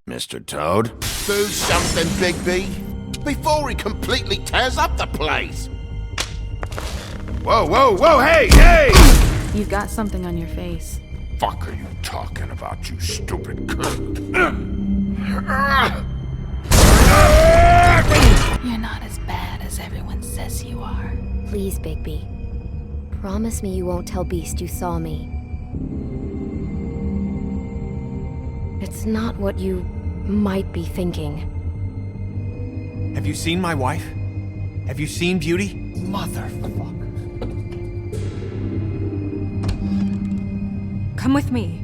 Mr. Toad? Do something, Bigby, before he completely tears up the place! Whoa, whoa, whoa, hey, hey! You've got something on your face. Fuck are you talking about, you stupid cunt? You're not as bad as everyone says you are. Please, Bigby. Promise me you won't tell Beast you saw me. It's not what you might be thinking. Have you seen my wife? Have you seen Beauty? Motherfucker. Come with me.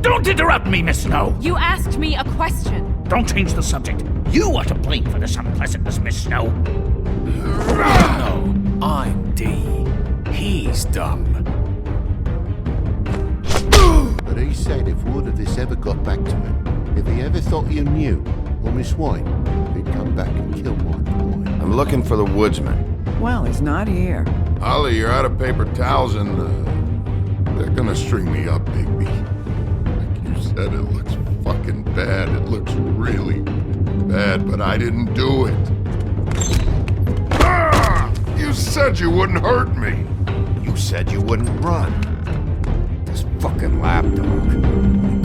Don't interrupt me, Miss Snow! You asked me a question. Don't change the subject. You are to blame for this unpleasantness, Miss Snow. No, I'm D. He's dumb. But he said if word of this ever got back to him, if he ever thought you knew, or Miss White, he'd come back and kill my boy. I'm looking for the woodsman. Well, he's not here. Ollie, you're out of paper towels and, they're gonna string me up, Bigby. Like you said, it looks fucking bad. It looks really bad, but I didn't do it. Ah! You said you wouldn't hurt me. You said you wouldn't run. This fucking lapdog. He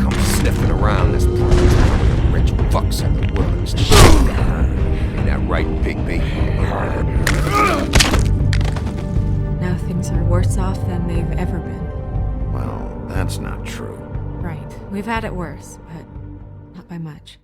comes sniffing around this place. One of the rich fucks in the woods. Ain't that right, Bigby? Now things are worse off than they've ever been. Well, that's not true. Right. We've had it worse, but not by much.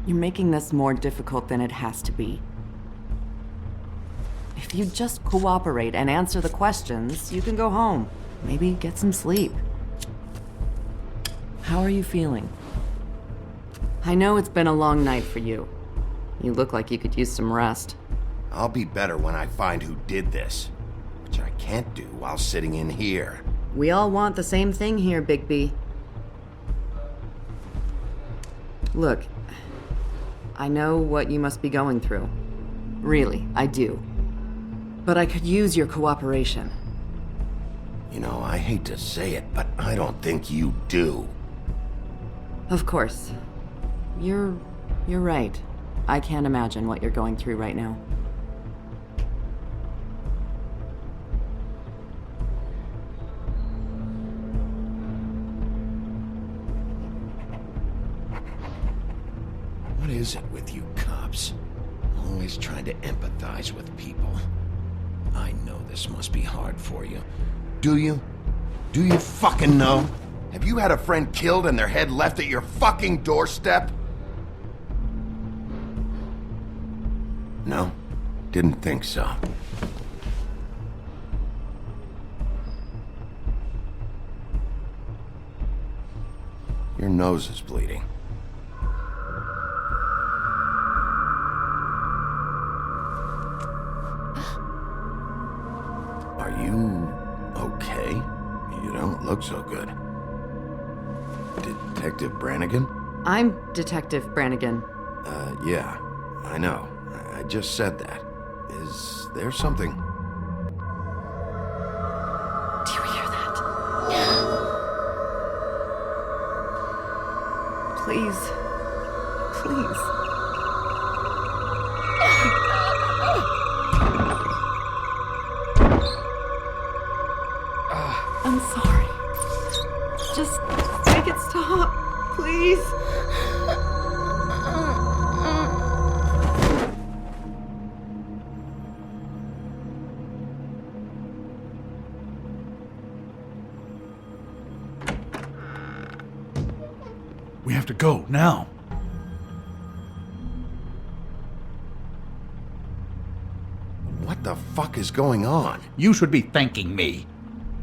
You're making this more difficult than it has to be. If you just cooperate and answer the questions, you can go home. Maybe get some sleep. How are you feeling? I know it's been a long night for you. You look like you could use some rest. I'll be better when I find who did this, which I can't do while sitting in here. We all want the same thing here, Bigby. Look, I know what you must be going through. Really, I do. But I could use your cooperation. You know, I hate to say it, but I don't think you do. Of course. You're right. I can't imagine what you're going through right now. What is it with you cops? Always trying to empathize with people. I know this must be hard for you. Do you? Do you fucking know? Have you had a friend killed and their head left at your fucking doorstep? No? Didn't think so. Your nose is bleeding. Are you okay? You don't look so good. Detective Brannigan? I'm Detective Brannigan. Yeah, I know. I just said that. Is there something? Do you hear that? Please. Please. I'm sorry. Just make it stop, please. We have to go, now. What the fuck is going on? You should be thanking me.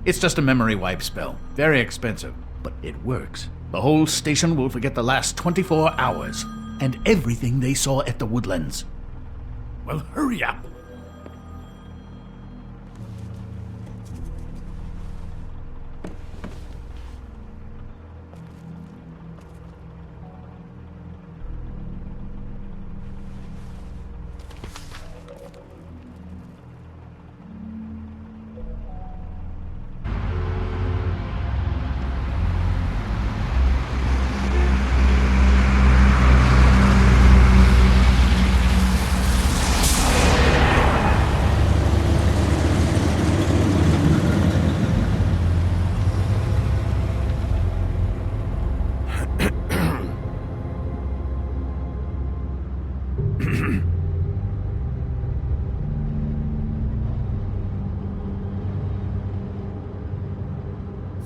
It's just a memory wipe spell. Very expensive, but it works. The whole station will forget the last 24 hours, and everything they saw at the Woodlands. Well, hurry up.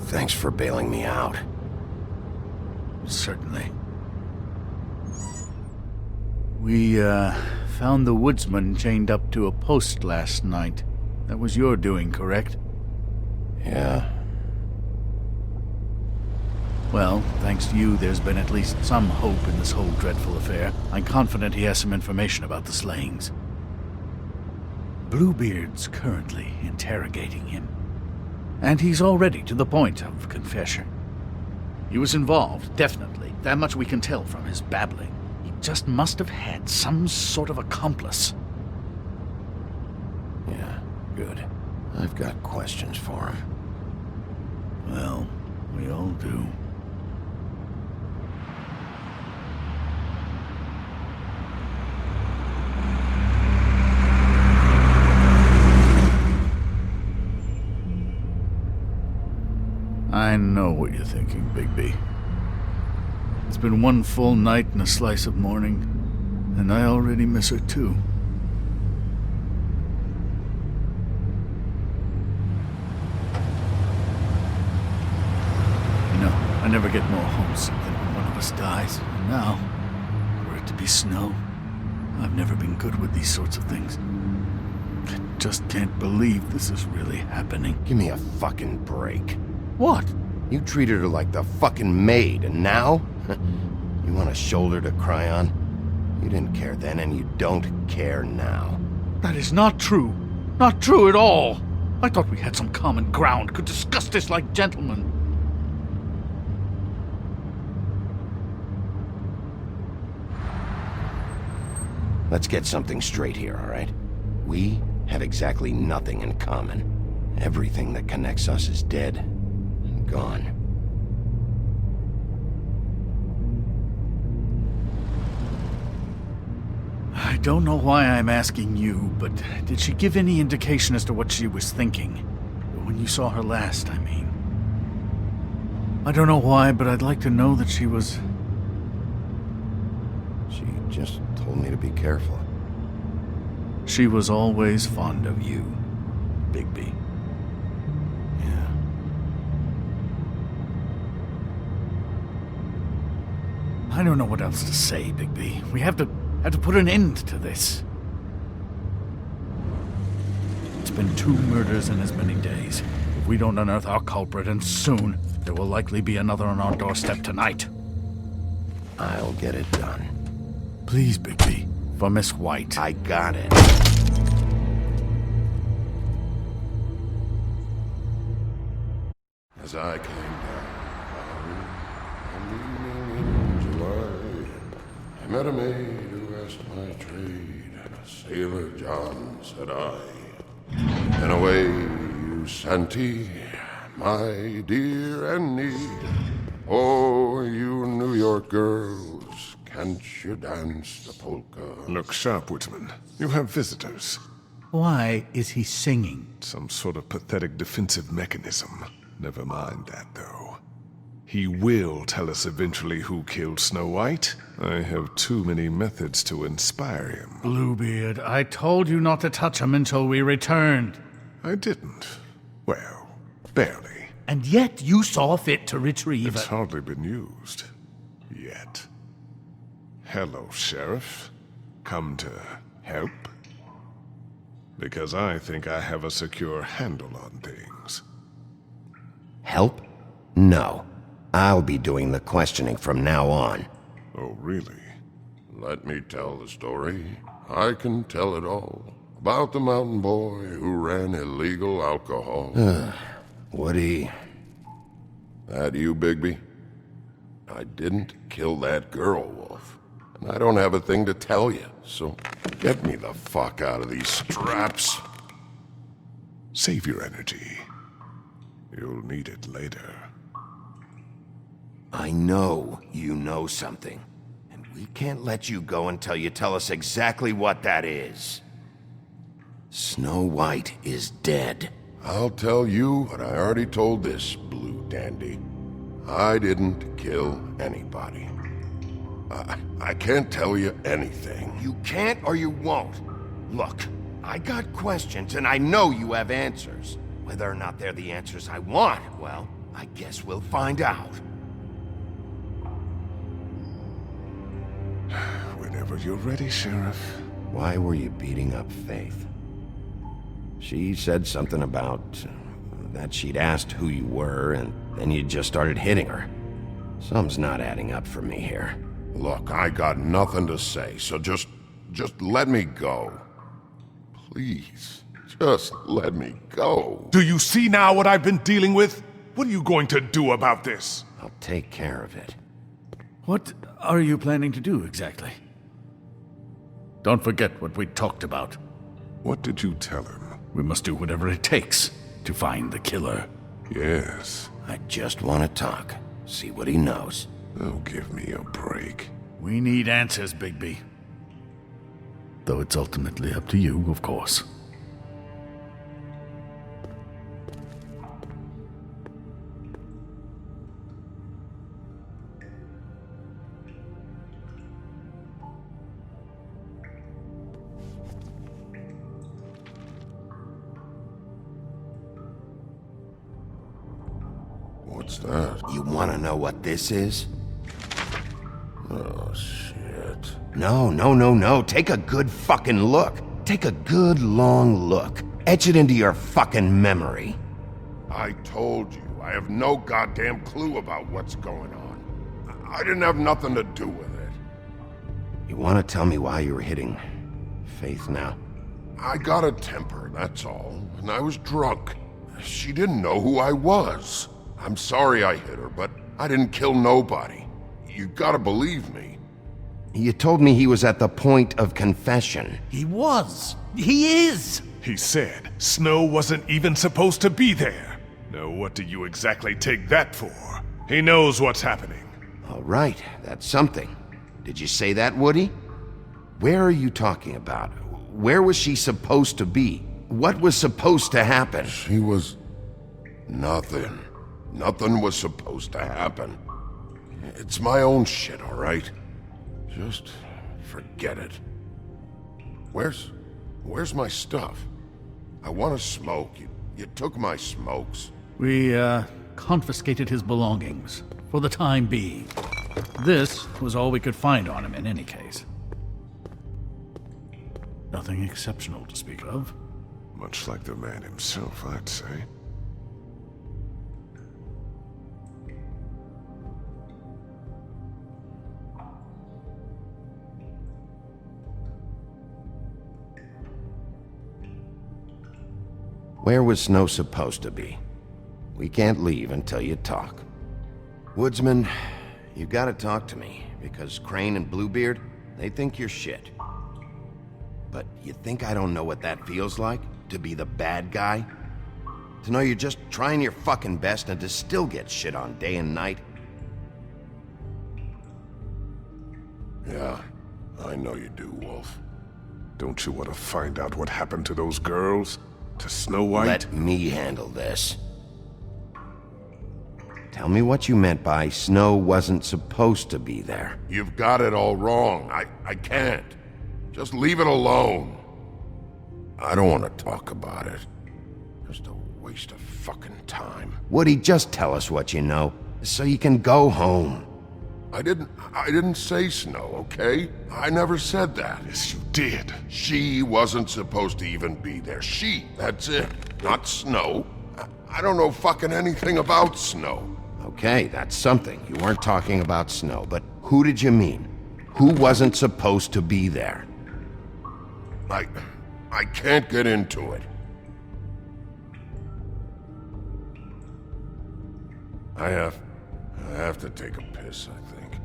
Thanks for bailing me out. Certainly. We, found the woodsman chained up to a post last night. That was your doing, correct? Yeah. Well, thanks to you, there's been at least some hope in this whole dreadful affair. I'm confident he has some information about the slayings. Bluebeard's currently interrogating him. And he's already to the point of confession. He was involved, definitely. That much we can tell from his babbling. He just must have had some sort of accomplice. Yeah, good. I've got questions for him. Well, we all do. I know what you're thinking, Bigby. It's been one full night and a slice of morning, and I already miss her too. You know, I never get more homesick than when one of us dies. And now, for it to be snow, I've never been good with these sorts of things. I just can't believe this is really happening. Give me a fucking break. What? You treated her like the fucking maid, and now? You want a shoulder to cry on? You didn't care then, and you don't care now. That is not true. Not true at all. I thought we had some common ground, could discuss this like gentlemen. Let's get something straight here, all right? We have exactly nothing in common. Everything that connects us is dead and gone. I don't know why I'm asking you, but did she give any indication as to what she was thinking? When you saw her last, I mean. I don't know why, but I'd like to know that she was... She just told me to be careful. She was always fond of you, Bigby. Yeah. I don't know what else to say, Bigby. We have to put an end to this. It's been 2 murders in as many days. If we don't unearth our culprit, and soon, there will likely be another on our doorstep tonight. I'll get it done. Please, Bigby. For Miss White. I got it. As I came down one evening in July, I met a maid who asked my trade. Sailor John, said I. And away you Santy, my dear Annie. Oh, you New York girls, can't you dance the polka? Look sharp, Woodsman. You have visitors. Why is he singing? Some sort of pathetic defensive mechanism. Never mind that, though. He will tell us eventually who killed Snow White. I have too many methods to inspire him. Bluebeard, I told you not to touch him until we returned. I didn't. Well, barely. And yet you saw fit to retrieve It's it. hardly been used. Yet. Hello, Sheriff. Come to help? Because I think I have a secure handle on things. Help? No. I'll be doing the questioning from now on. Oh, really? Let me tell the story. I can tell it all. About the mountain boy who ran illegal alcohol. Woody... That you, Bigby? I didn't kill that girl, Wolf. And I don't have a thing to tell you, so get me the fuck out of these straps. Save your energy. You'll need it later. I know you know something. And we can't let you go until you tell us exactly what that is. Snow White is dead. I'll tell you what I already told this blue dandy. I didn't kill anybody. I can't tell you anything. You can't or you won't. Look, I got questions and I know you have answers. Whether or not they're the answers I want, well, I guess we'll find out. Whenever you're ready, Sheriff. Why were you beating up Faith? She said something about that she'd asked who you were, and then you just started hitting her. Something's not adding up for me here. Look, I got nothing to say, so just let me go. Please, just let me go. Do you see now what I've been dealing with? What are you going to do about this? I'll take care of it. What are you planning to do exactly? Don't forget what we talked about. What did you tell him? We must do whatever it takes to find the killer. Yes. I just want to talk. See what he knows. Oh, give me a break. We need answers, Bigby. Though it's ultimately up to you, of course. What's that? You want to know what this is? Oh, shit. No. Take a good fucking look. Take a good long look. Etch it into your fucking memory. I told you, I have no goddamn clue about what's going on. I didn't have nothing to do with it. You want to tell me why you were hitting Faith now? I got a temper, that's all. And I was drunk. She didn't know who I was. I'm sorry I hit her, but I didn't kill nobody. You gotta believe me. You told me he was at the point of confession. He was. He is. He said Snow wasn't even supposed to be there. Now what do you exactly take that for? He knows what's happening. All right, that's something. Did you say that, Woody? Where are you talking about? Where was she supposed to be? What was supposed to happen? She was... nothing. Nothing was supposed to happen. It's my own shit, all right? Just forget it. Where's my stuff? I want to smoke. You took my smokes. We, confiscated his belongings, for the time being. This was all we could find on him in any case. Nothing exceptional to speak of. Much like the man himself, I'd say. Where was Snow supposed to be? We can't leave until you talk. Woodsman, you gotta talk to me, because Crane and Bluebeard, they think you're shit. But you think I don't know what that feels like? To be the bad guy? To know you're just trying your fucking best and to still get shit on day and night? Yeah, I know you do, Wolf. Don't you want to find out what happened to those girls? To Snow White? Let me handle this. Tell me what you meant by Snow wasn't supposed to be there. You've got it all wrong. I can't. Just leave it alone. I don't want to talk about it. Just a waste of fucking time. Woody, just tell us what you know, so you can go home. I didn't say Snow, okay? I never said that. Yes, you did. She wasn't supposed to even be there. That's it. Not Snow. I don't know fucking anything about Snow. Okay, that's something. You weren't talking about Snow, but who did you mean? Who wasn't supposed to be there? I can't get into it. I have to take a piss, I think.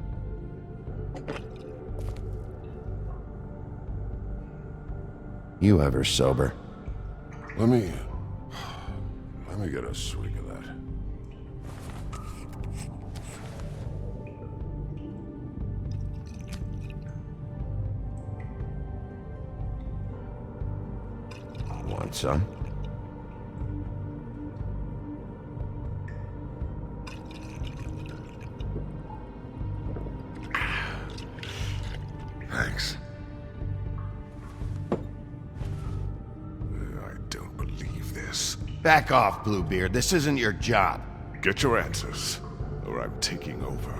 You ever sober? Let me get a swig of that. Want some? Thanks. I don't believe this. Back off, Bluebeard. This isn't your job. Get your answers, or I'm taking over.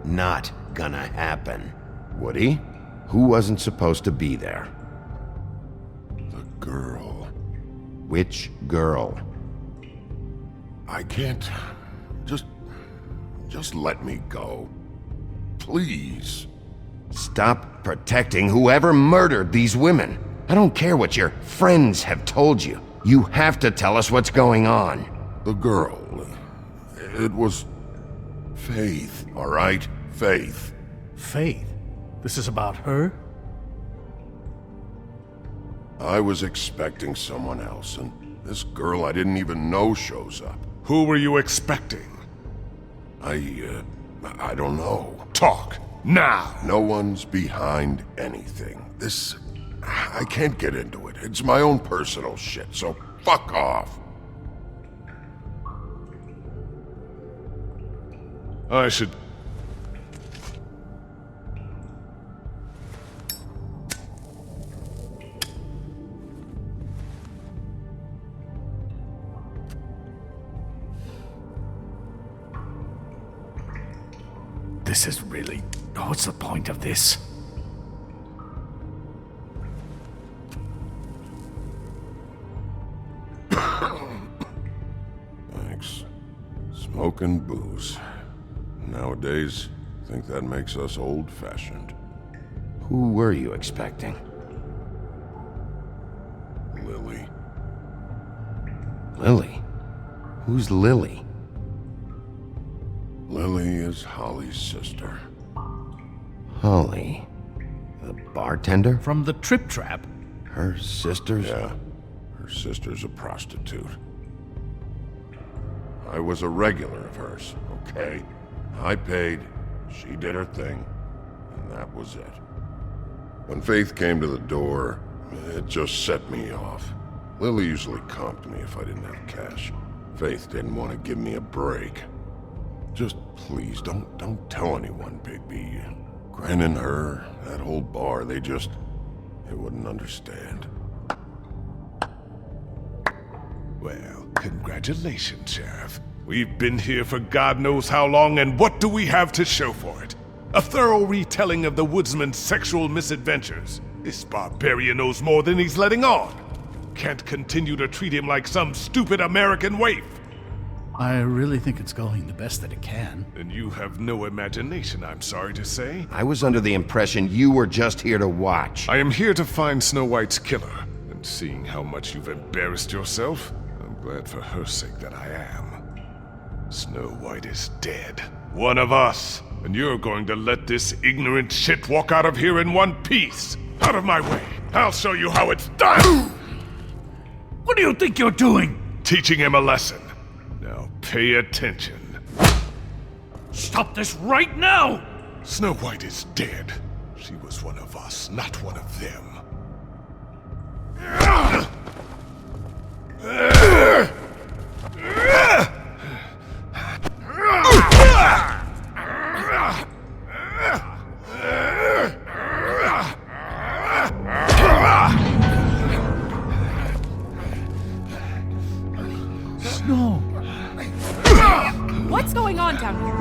Not gonna happen. Woody? Who wasn't supposed to be there? The girl. Which girl? I can't... Just let me go. Please. Stop protecting whoever murdered these women. I don't care what your friends have told you. You have to tell us what's going on. The girl. It was... Faith, all right? Faith. Faith? This is about her? I was expecting someone else, and this girl I didn't even know shows up. Who were you expecting? I don't know. Talk, now! No one's behind anything. I can't get into it. It's my own personal shit, so fuck off. I should... This is really... What's the point of this? Thanks. Smoke and booze. Nowadays, I think that makes us old-fashioned. Who were you expecting? Lily. Lily? Who's Lily? Lily is Holly's sister. Holly? The bartender? From the Trip Trap? Her sister's... Yeah. Her sister's a prostitute. I was a regular of hers, okay? I paid, she did her thing, and that was it. When Faith came to the door, it just set me off. Lily usually comped me if I didn't have cash. Faith didn't want to give me a break. Just please, don't tell anyone, Bigby. Gran and her, that whole bar, they wouldn't understand. Well, congratulations, Sheriff. We've been here for God knows how long, and what do we have to show for it? A thorough retelling of the woodsman's sexual misadventures. This barbarian knows more than he's letting on. Can't continue to treat him like some stupid American waif. I really think it's going the best that it can. And you have no imagination, I'm sorry to say. I was under the impression you were just here to watch. I am here to find Snow White's killer, and seeing how much you've embarrassed yourself, I'm glad for her sake that I am. Snow White is dead. One of us. And you're going to let this ignorant shit walk out of here in one piece. Out of my way. I'll show you how it's done. What do you think you're doing? Teaching him a lesson. Now pay attention. Stop this right now! Snow White is dead. She was one of us, not one of them. What's going on down here?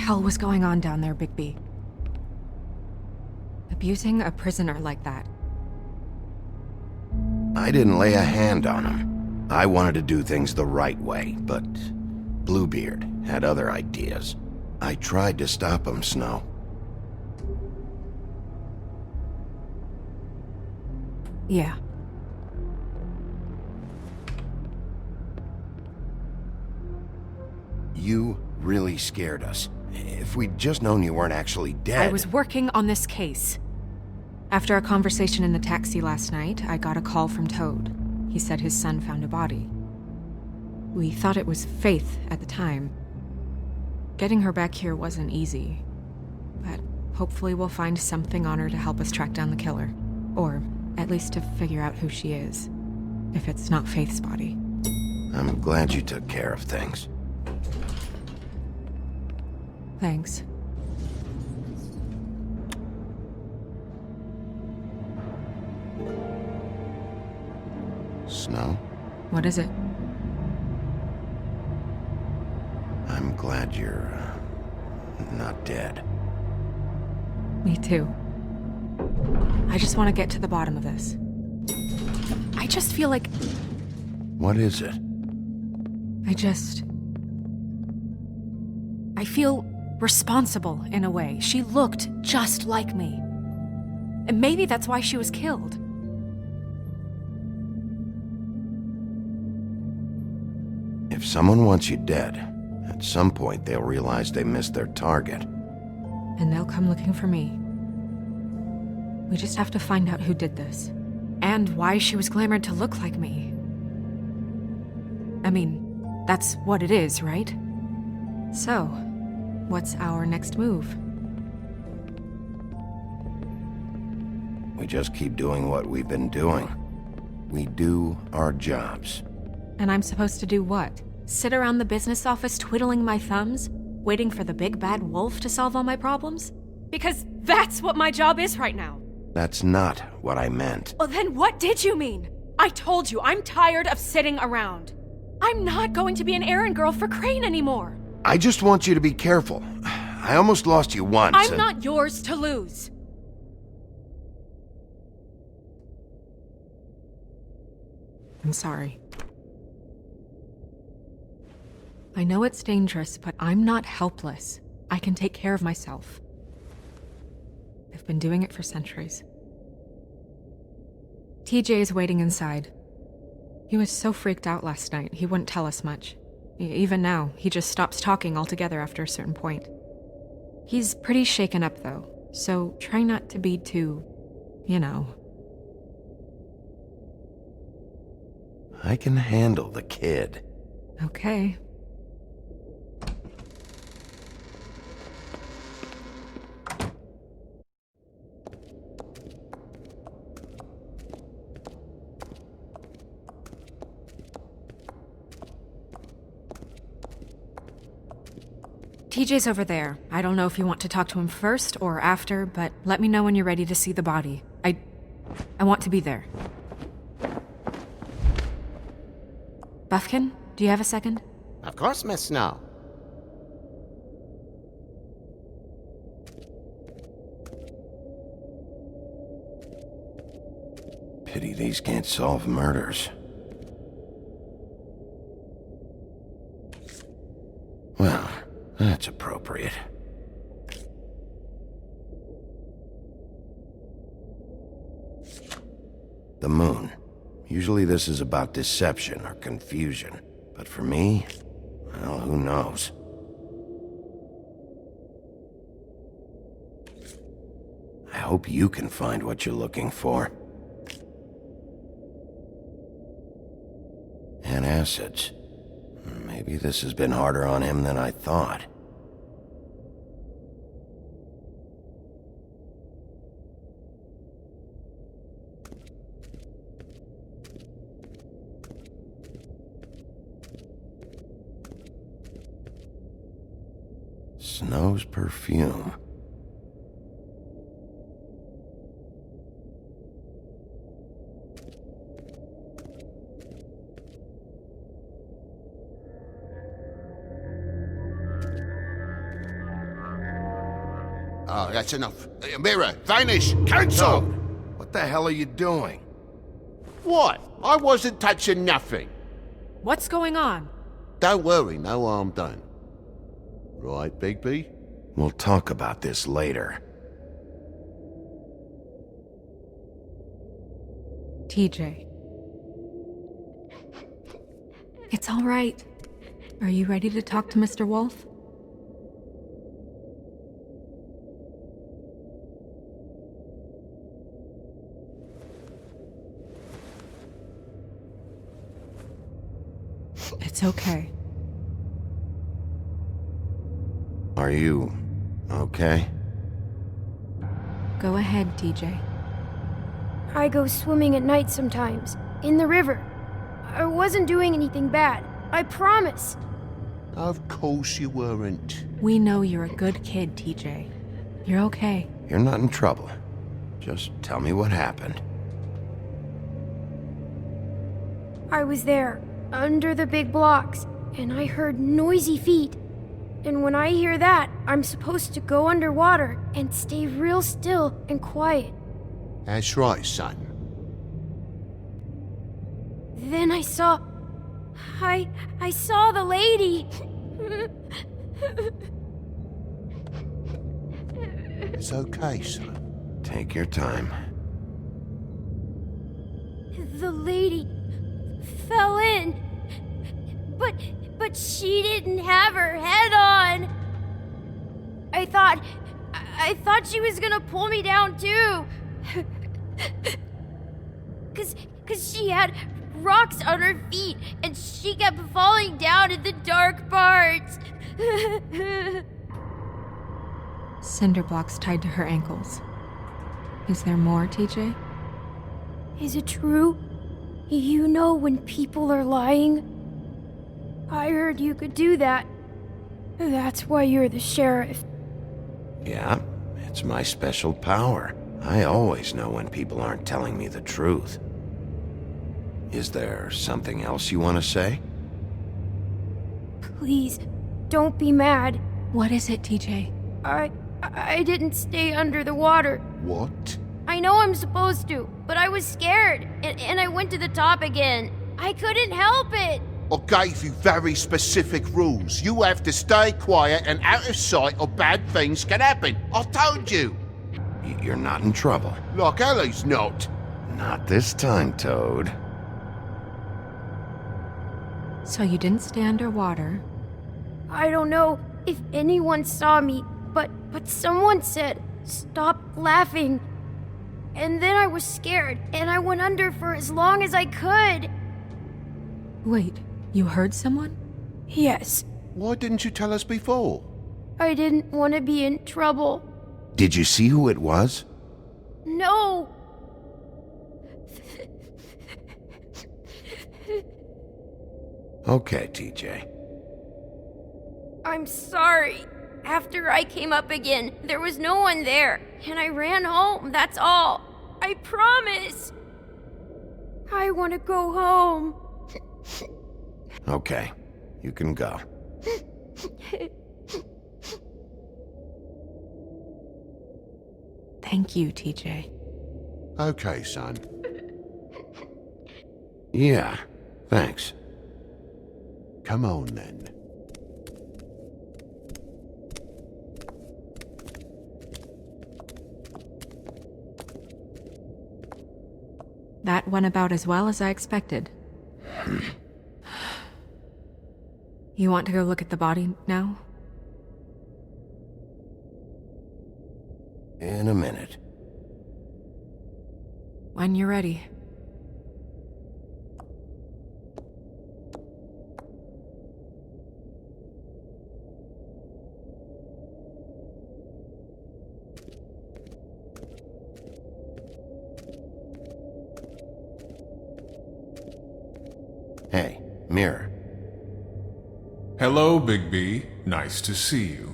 hell was going on down there, Bigby? Abusing a prisoner like that. I didn't lay a hand on him. I wanted to do things the right way, but Bluebeard had other ideas. I tried to stop him, Snow. Yeah. You really scared us. If we'd just known you weren't actually dead... I was working on this case. After a conversation in the taxi last night, I got a call from Toad. He said his son found a body. We thought it was Faith at the time. Getting her back here wasn't easy. But hopefully we'll find something on her to help us track down the killer. Or at least to figure out who she is. If it's not Faith's body. I'm glad you took care of things. Thanks. Snow? What is it? I'm glad you're, not dead. Me too. I just want to get to the bottom of this. I just feel like... What is it? I feel responsible in a way. She looked just like me. And maybe that's why she was killed. If someone wants you dead, at some point they'll realize they missed their target. And they'll come looking for me. We just have to find out who did this. And why she was glamored to look like me. I mean, that's what it is, right? So, what's our next move? We just keep doing what we've been doing. We do our jobs. And I'm supposed to do what? Sit around the business office twiddling my thumbs, waiting for the big bad wolf to solve all my problems? Because that's what my job is right now. That's not what I meant. Well, then what did you mean? I told you, I'm tired of sitting around. I'm not going to be an errand girl for Crane anymore. I just want you to be careful. I almost lost you once. I'm not yours to lose. I'm sorry. I know it's dangerous, but I'm not helpless. I can take care of myself. I've been doing it for centuries. TJ is waiting inside. He was so freaked out last night, he wouldn't tell us much. Even now, he just stops talking altogether after a certain point. He's pretty shaken up, though, so try not to be too, you know. I can handle the kid. Okay. TJ's over there. I don't know if you want to talk to him first or after, but let me know when you're ready to see the body. I want to be there. Buffkin, do you have a second? Of course, Miss Snow. Pity these can't solve murders. Well, that's appropriate. The moon. Usually this is about deception or confusion. But for me, well, who knows? I hope you can find what you're looking for. Antacids. Maybe this has been harder on him than I thought. Snow's perfume. Oh, that's enough. Mirror, vanish, cancel! What the hell are you doing? What? I wasn't touching nothing. What's going on? Don't worry, no harm done. Right, Bigby? We'll talk about this later. TJ. It's all right. Are you ready to talk to Mr. Wolf? It's okay. Are you okay? Go ahead, TJ. I go swimming at night sometimes, in the river. I wasn't doing anything bad, I promise. Of course you weren't. We know you're a good kid, TJ. You're okay. You're not in trouble. Just tell me what happened. I was there, under the big blocks, and I heard noisy feet. And when I hear that, I'm supposed to go underwater and stay real still and quiet. That's right, son. Then I saw the lady. It's okay, son. Take your time. The lady fell in. But she didn't have her head on. I thought she was gonna pull me down too. Cause she had rocks on her feet and she kept falling down in the dark parts. Cinder blocks tied to her ankles. Is there more, TJ? Is it true? You know when people are lying? I heard you could do that. That's why you're the sheriff. Yeah, it's my special power. I always know when people aren't telling me the truth. Is there something else you want to say? Please, don't be mad. What is it, TJ? I didn't stay under the water. What? I know I'm supposed to, but I was scared, and I went to the top again. I couldn't help it. I gave you very specific rules. You have to stay quiet and out of sight or bad things can happen. I told you. You're not in trouble. Like Ellie's not. Not this time, Toad. So you didn't stay underwater? I don't know if anyone saw me, but someone said, "Stop laughing." And then I was scared, and I went under for as long as I could. Wait, you heard someone? Yes. Why didn't you tell us before? I didn't want to be in trouble. Did you see who it was? No. Okay, TJ. I'm sorry. After I came up again, there was no one there, and I ran home, that's all. I promise. I want to go home. Okay, you can go. Thank you, TJ. Okay, son. Yeah, thanks. Come on, then. That went about as well as I expected. You want to go look at the body now? In a minute. When you're ready. Hey, Mirror. Hello, Bigby. Nice to see you.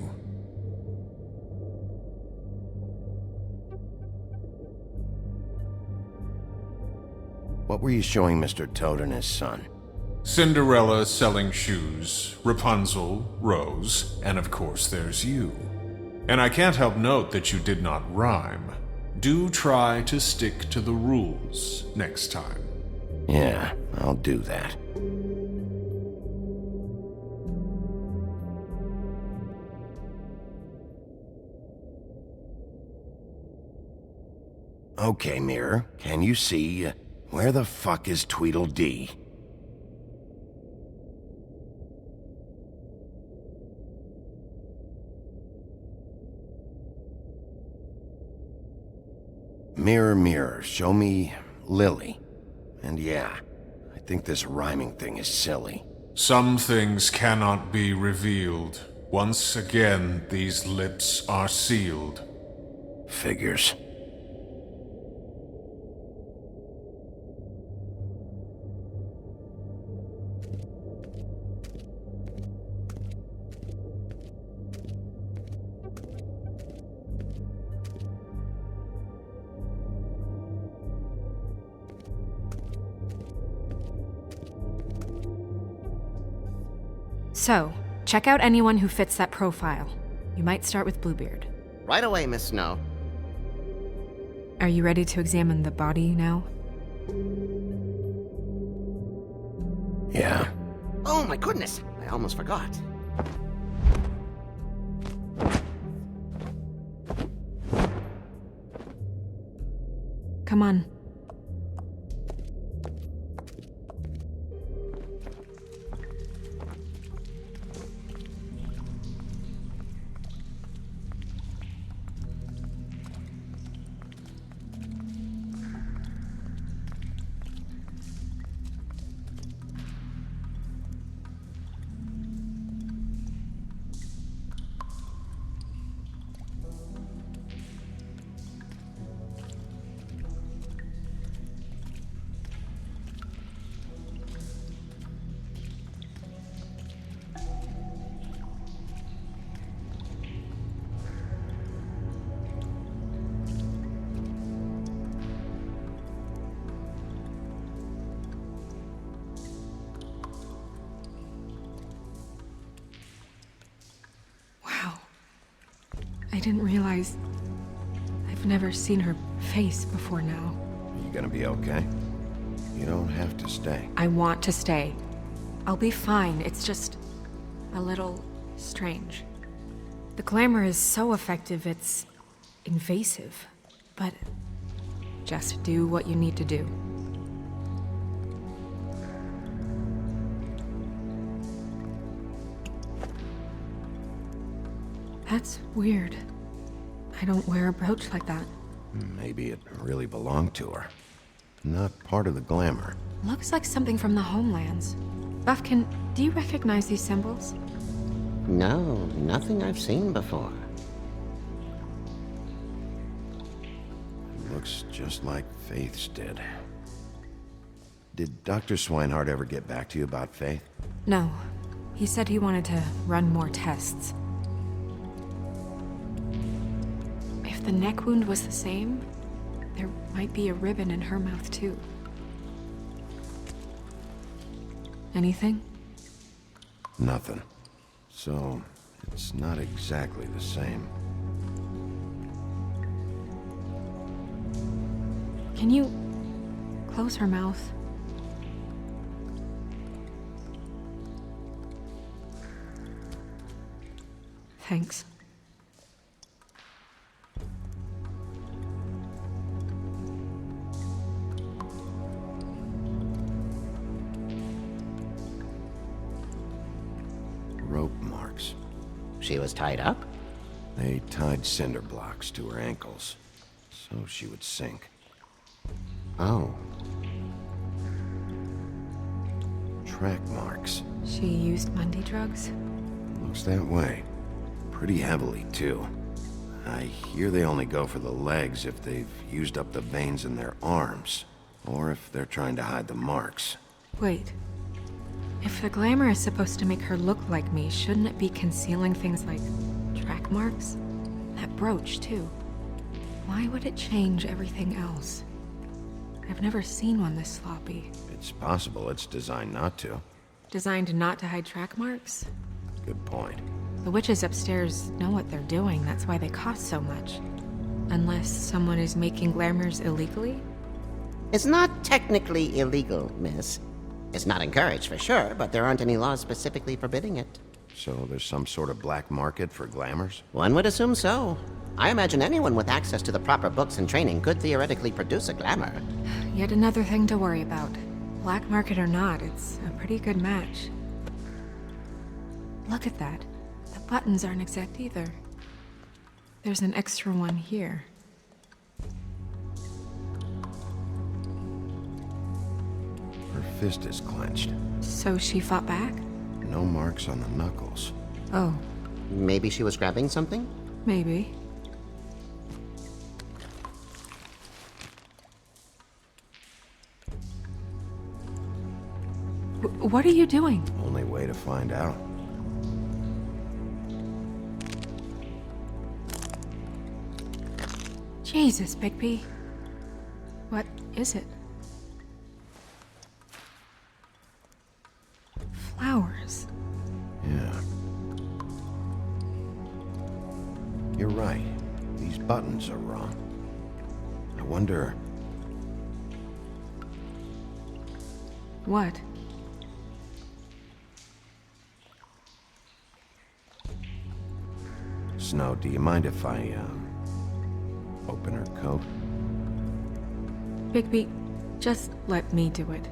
What were you showing Mr. Toad and his son? Cinderella selling shoes, Rapunzel, Rose, and of course there's you. And I can't help note that you did not rhyme. Do try to stick to the rules next time. Yeah, I'll do that. Okay, Mirror, can you see where the fuck is Tweedledee? Mirror, mirror, show me Lily. And yeah, I think this rhyming thing is silly. Some things cannot be revealed. Once again, these lips are sealed. Figures. So, check out anyone who fits that profile. You might start with Bluebeard. Right away, Miss Snow. Are you ready to examine the body now? Yeah. Oh my goodness, I almost forgot. Come on. I didn't realize I've never seen her face before now. Are you gonna be okay? You don't have to stay. I want to stay. I'll be fine. It's just a little strange. The glamour is so effective, it's invasive. But just do what you need to do. That's weird. I don't wear a brooch like that. Maybe it really belonged to her. Not part of the glamour. Looks like something from the homelands. Buffkin, do you recognize these symbols? No, nothing I've seen before. Looks just like Faith's did. Did Dr. Swinehart ever get back to you about Faith? No. He said he wanted to run more tests. If the neck wound was the same, there might be a ribbon in her mouth too. Anything? Nothing. So, it's not exactly the same. Can you close her mouth? Thanks. Rope marks. She was tied up? They tied cinder blocks to her ankles, so she would sink. Oh. Track marks. She used Mundy drugs? Looks that way. Pretty heavily, too. I hear they only go for the legs if they've used up the veins in their arms, or if they're trying to hide the marks. Wait. If the glamour is supposed to make her look like me, shouldn't it be concealing things like track marks? That brooch, too. Why would it change everything else? I've never seen one this sloppy. It's possible it's designed not to. Designed not to hide track marks? Good point. The witches upstairs know what they're doing, that's why they cost so much. Unless someone is making glamours illegally? It's not technically illegal, miss. It's not encouraged for sure, but there aren't any laws specifically forbidding it. So there's some sort of black market for glamours? One would assume so. I imagine anyone with access to the proper books and training could theoretically produce a glamour. Yet another thing to worry about. Black market or not, it's a pretty good match. Look at that. The buttons aren't exact either. There's an extra one here. Her fist is clenched. So she fought back? No marks on the knuckles. Oh. Maybe she was grabbing something? Maybe. What are you doing? Only way to find out. Jesus, Bigby. What is it? Flowers. Yeah. You're right. These buttons are wrong. I wonder... What? Snow, do you mind if I, open her coat? Bigby, just let me do it.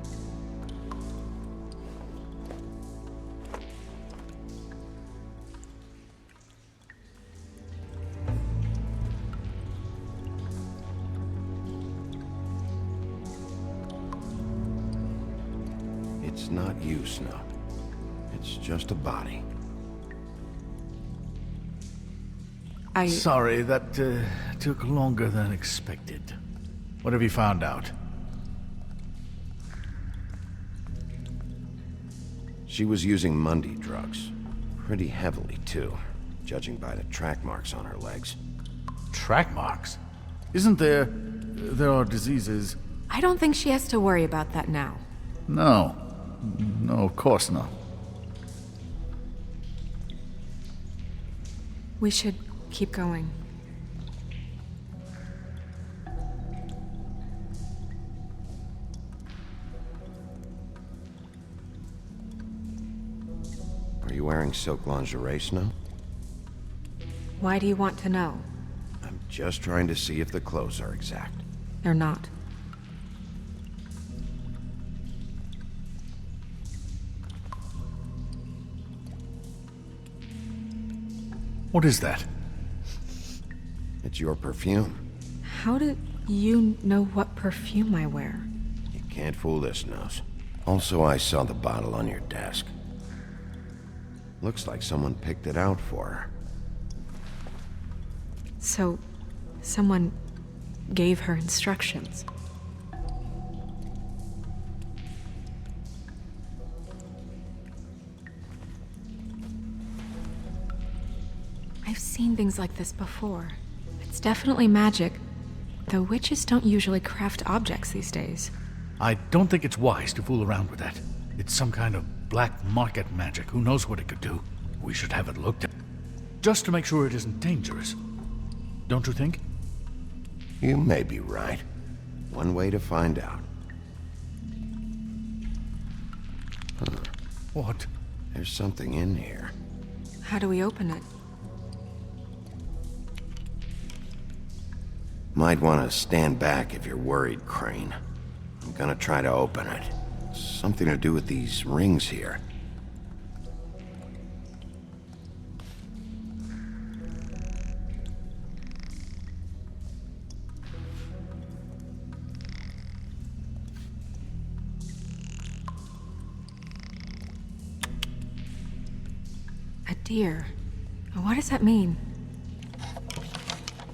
It's not you, Snow. It's just a body. Sorry, that took longer than expected. What have you found out? She was using Mundy drugs. Pretty heavily, too, judging by the track marks on her legs. Track marks? Isn't there... there are diseases... I don't think she has to worry about that now. No. No, of course not. We should keep going. Are you wearing silk lingerie, Snow? Why do you want to know? I'm just trying to see if the clothes are exact. They're not. What is that? It's your perfume. How did you know what perfume I wear? You can't fool this nose. Also, I saw the bottle on your desk. Looks like someone picked it out for her. So, someone gave her instructions. I've seen things like this before. It's definitely magic, though witches don't usually craft objects these days. I don't think it's wise to fool around with that. It's some kind of black market magic. Who knows what it could do? We should have it looked at. Just to make sure it isn't dangerous. Don't you think? You may be right. One way to find out. Huh. What? There's something in here. How do we open it? Might want to stand back if you're worried, Crane. I'm gonna try to open it. Something to do with these rings here. A deer. What does that mean?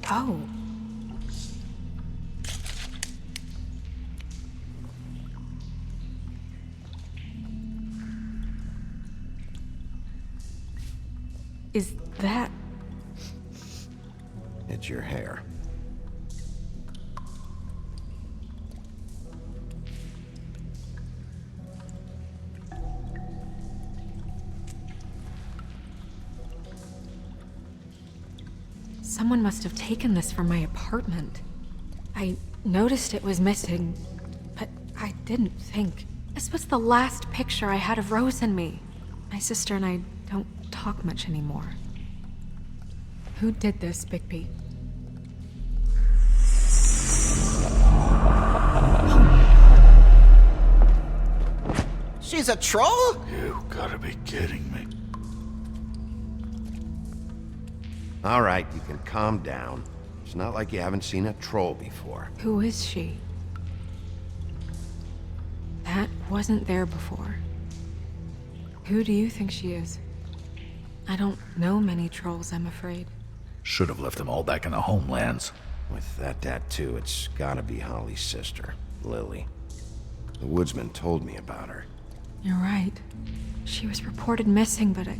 Oh. Is that... It's your hair. Someone must have taken this from my apartment. I noticed it was missing, but I didn't think. This was the last picture I had of Rose and me. My sister and I don't talk much anymore. Who did this, Bigby? She's a troll? You gotta be kidding me. All right, you can calm down. It's not like you haven't seen a troll before. Who is she? That wasn't there before. Who do you think she is? I don't know many trolls, I'm afraid. Should have left them all back in the homelands. With that tattoo, it's gotta be Holly's sister, Lily. The woodsman told me about her. You're right. She was reported missing, but I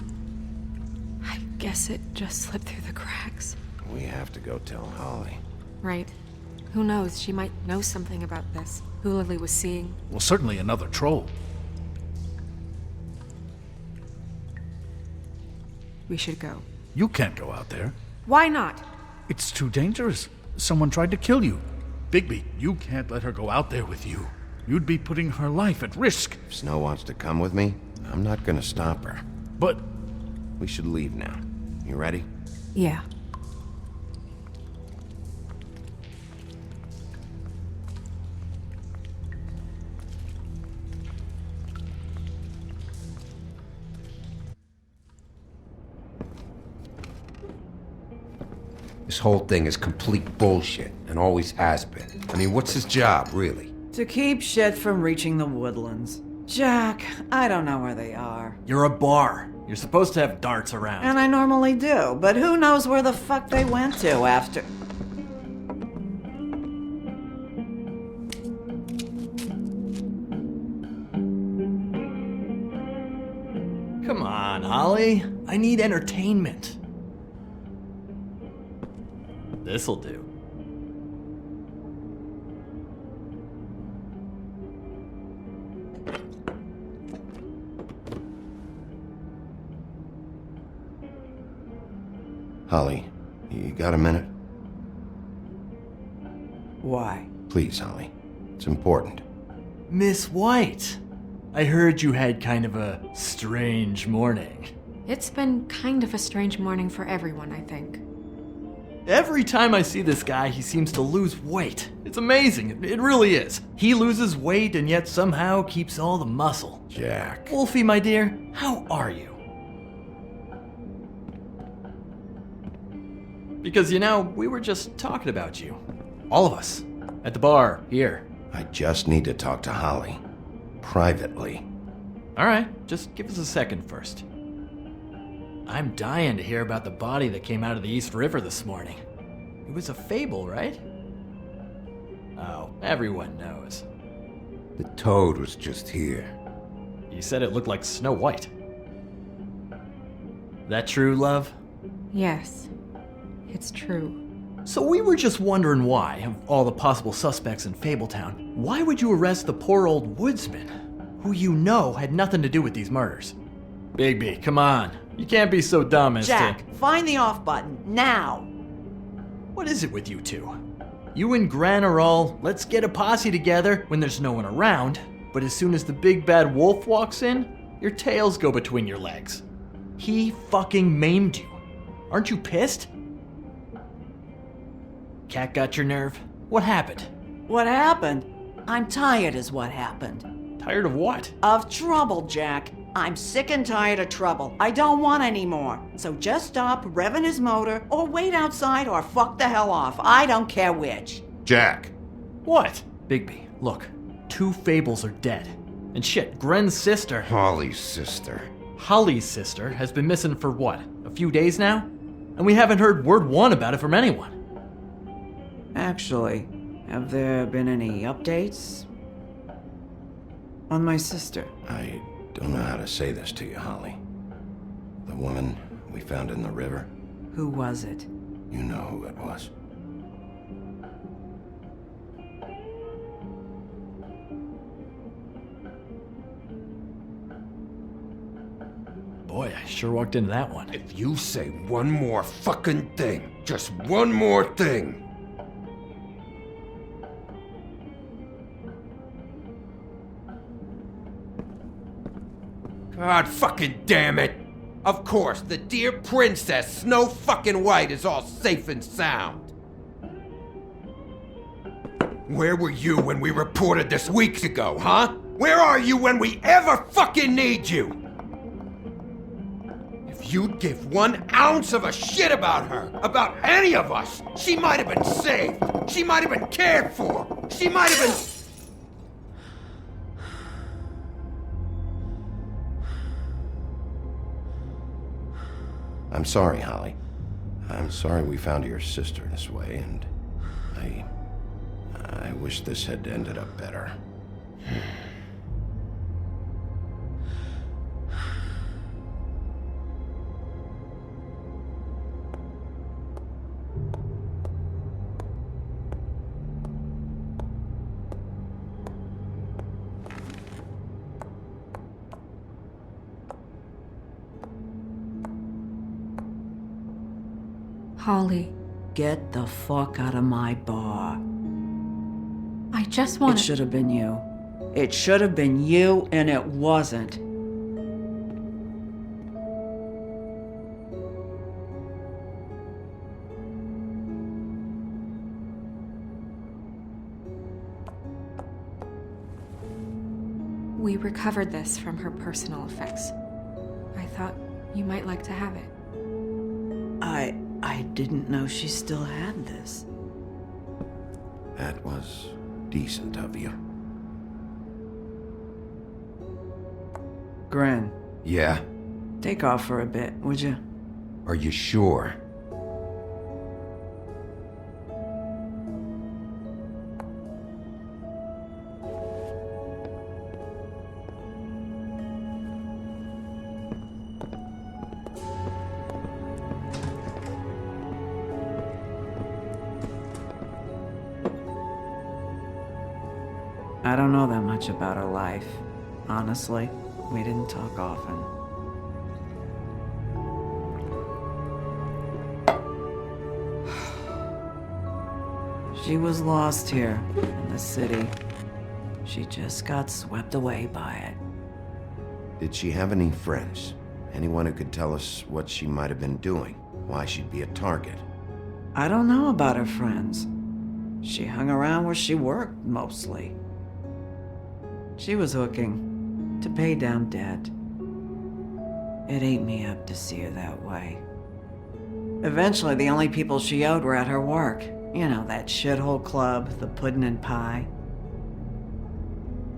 guess it just slipped through the cracks. We have to go tell Holly. Right. Who knows? She might know something about this. Who Lily was seeing. Well, certainly another troll. We should go. You can't go out there. Why not? It's too dangerous. Someone tried to kill you. Bigby, you can't let her go out there with you. You'd be putting her life at risk. If Snow wants to come with me, I'm not gonna stop her. But... we should leave now. You ready? Yeah. This whole thing is complete bullshit, and always has been. I mean, what's his job, really? To keep shit from reaching the woodlands. Jack, I don't know where they are. You're a bar. You're supposed to have darts around. And I normally do, but who knows where the fuck they went to after... Come on, Holly. I need entertainment. This'll do. Holly, you got a minute? Why? Please, Holly. It's important. Miss White, I heard you had kind of a strange morning. It's been kind of a strange morning for everyone, I think. Every time I see this guy, he seems to lose weight. It's amazing. It really is. He loses weight and yet somehow keeps all the muscle. Jack. Wolfie, my dear, how are you? Because, you know, we were just talking about you. All of us. At the bar, here. I just need to talk to Holly. Privately. All right, just give us a second first. I'm dying to hear about the body that came out of the East River this morning. It was a fable, right? Oh, everyone knows. The toad was just here. You said it looked like Snow White. That true, love? Yes. It's true. So we were just wondering why, of all the possible suspects in Fabletown, why would you arrest the poor old woodsman, who you know had nothing to do with these murders? Bigby, come on. You can't be so dumb as Jack, find the off button, now! What is it with you two? You and Gran are all, let's get a posse together when there's no one around, but as soon as the big bad wolf walks in, your tails go between your legs. He fucking maimed you. Aren't you pissed? Cat got your nerve? What happened? What happened? I'm tired is what happened. Tired of what? Of trouble, Jack. I'm sick and tired of trouble. I don't want any more. So just stop revving his motor, or wait outside, or fuck the hell off. I don't care which. Jack. What? Bigby, look. 2 Fables are dead. And shit, Gren's sister... Holly's sister. Holly's sister has been missing for what? A few days now? And we haven't heard word one about it from anyone. Actually, have there been any updates on my sister? I don't know how to say this to you, Holly. The woman we found in the river. Who was it? You know who it was. Boy, I sure walked into that one. If you say one more fucking thing, just one more thing. God fucking damn it! Of course, the dear Princess Snow fucking White is all safe and sound. Where were you when we reported this weeks ago, huh? Where are you when we ever fucking need you? If you'd give 1 ounce of a shit about her, about any of us, she might have been saved. She might have been cared for. She might have been... I'm sorry, Holly. I'm sorry we found your sister this way, and I wish this had ended up better. Holly. Get the fuck out of my bar. I just want It should have been you. It should have been you, and it wasn't. We recovered this from her personal effects. I thought you might like to have it. I didn't know she still had this. That was decent of you. Gren, Yeah? take off for a bit, would you? Are you sure? I don't know that much about her life. Honestly, we didn't talk often. She was lost here in the city. She just got swept away by it. Did she have any friends? Anyone who could tell us what she might have been doing? Why she'd be a target? I don't know about her friends. She hung around where she worked, mostly. She was hooking to pay down debt. It ate me up to see her that way. Eventually, the only people she owed were at her work. You know, that shithole club, the Puddin' and Pie.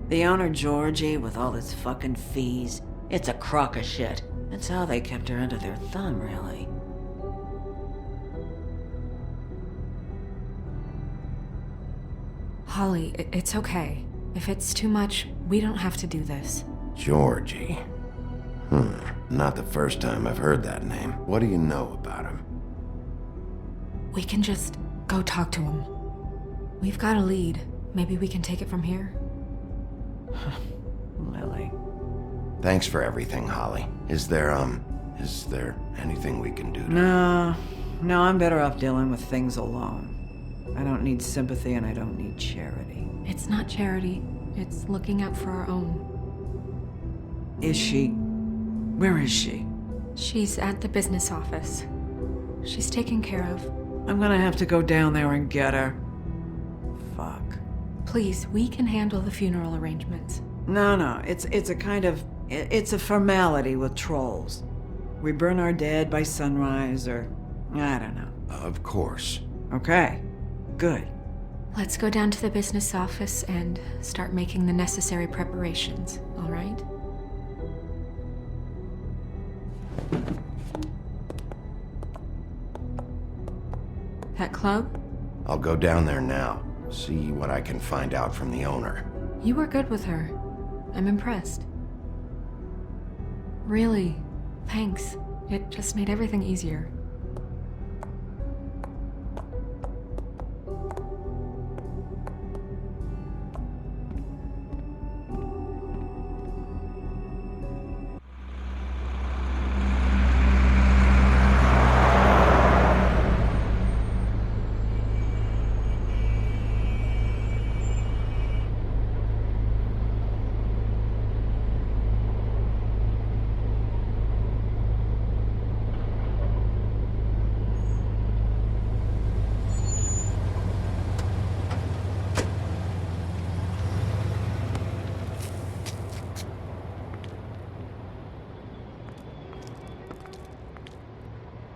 The owner, Georgie, with all his fucking fees, it's a crock of shit. That's how they kept her under their thumb, really. Holly, it's okay. If it's too much, we don't have to do this. Georgie. Not the first time I've heard that name. What do you know about him? We can just go talk to him. We've got a lead. Maybe we can take it from here? Lily. Thanks for everything, Holly. Is there anything we can do to... No, I'm better off dealing with things alone. I don't need sympathy and I don't need charity. It's not charity. It's looking out for our own. Is she? Where is she? She's at the business office. She's taken care of. I'm gonna have to go down there and get her. Fuck. Please, we can handle the funeral arrangements. No, it's a formality with trolls. We burn our dead by sunrise, or I don't know. Of course. Okay, good. Let's go down to the business office and start making the necessary preparations, all right? That club? I'll go down there now. See what I can find out from the owner. You were good with her. I'm impressed. Really, thanks. It just made everything easier.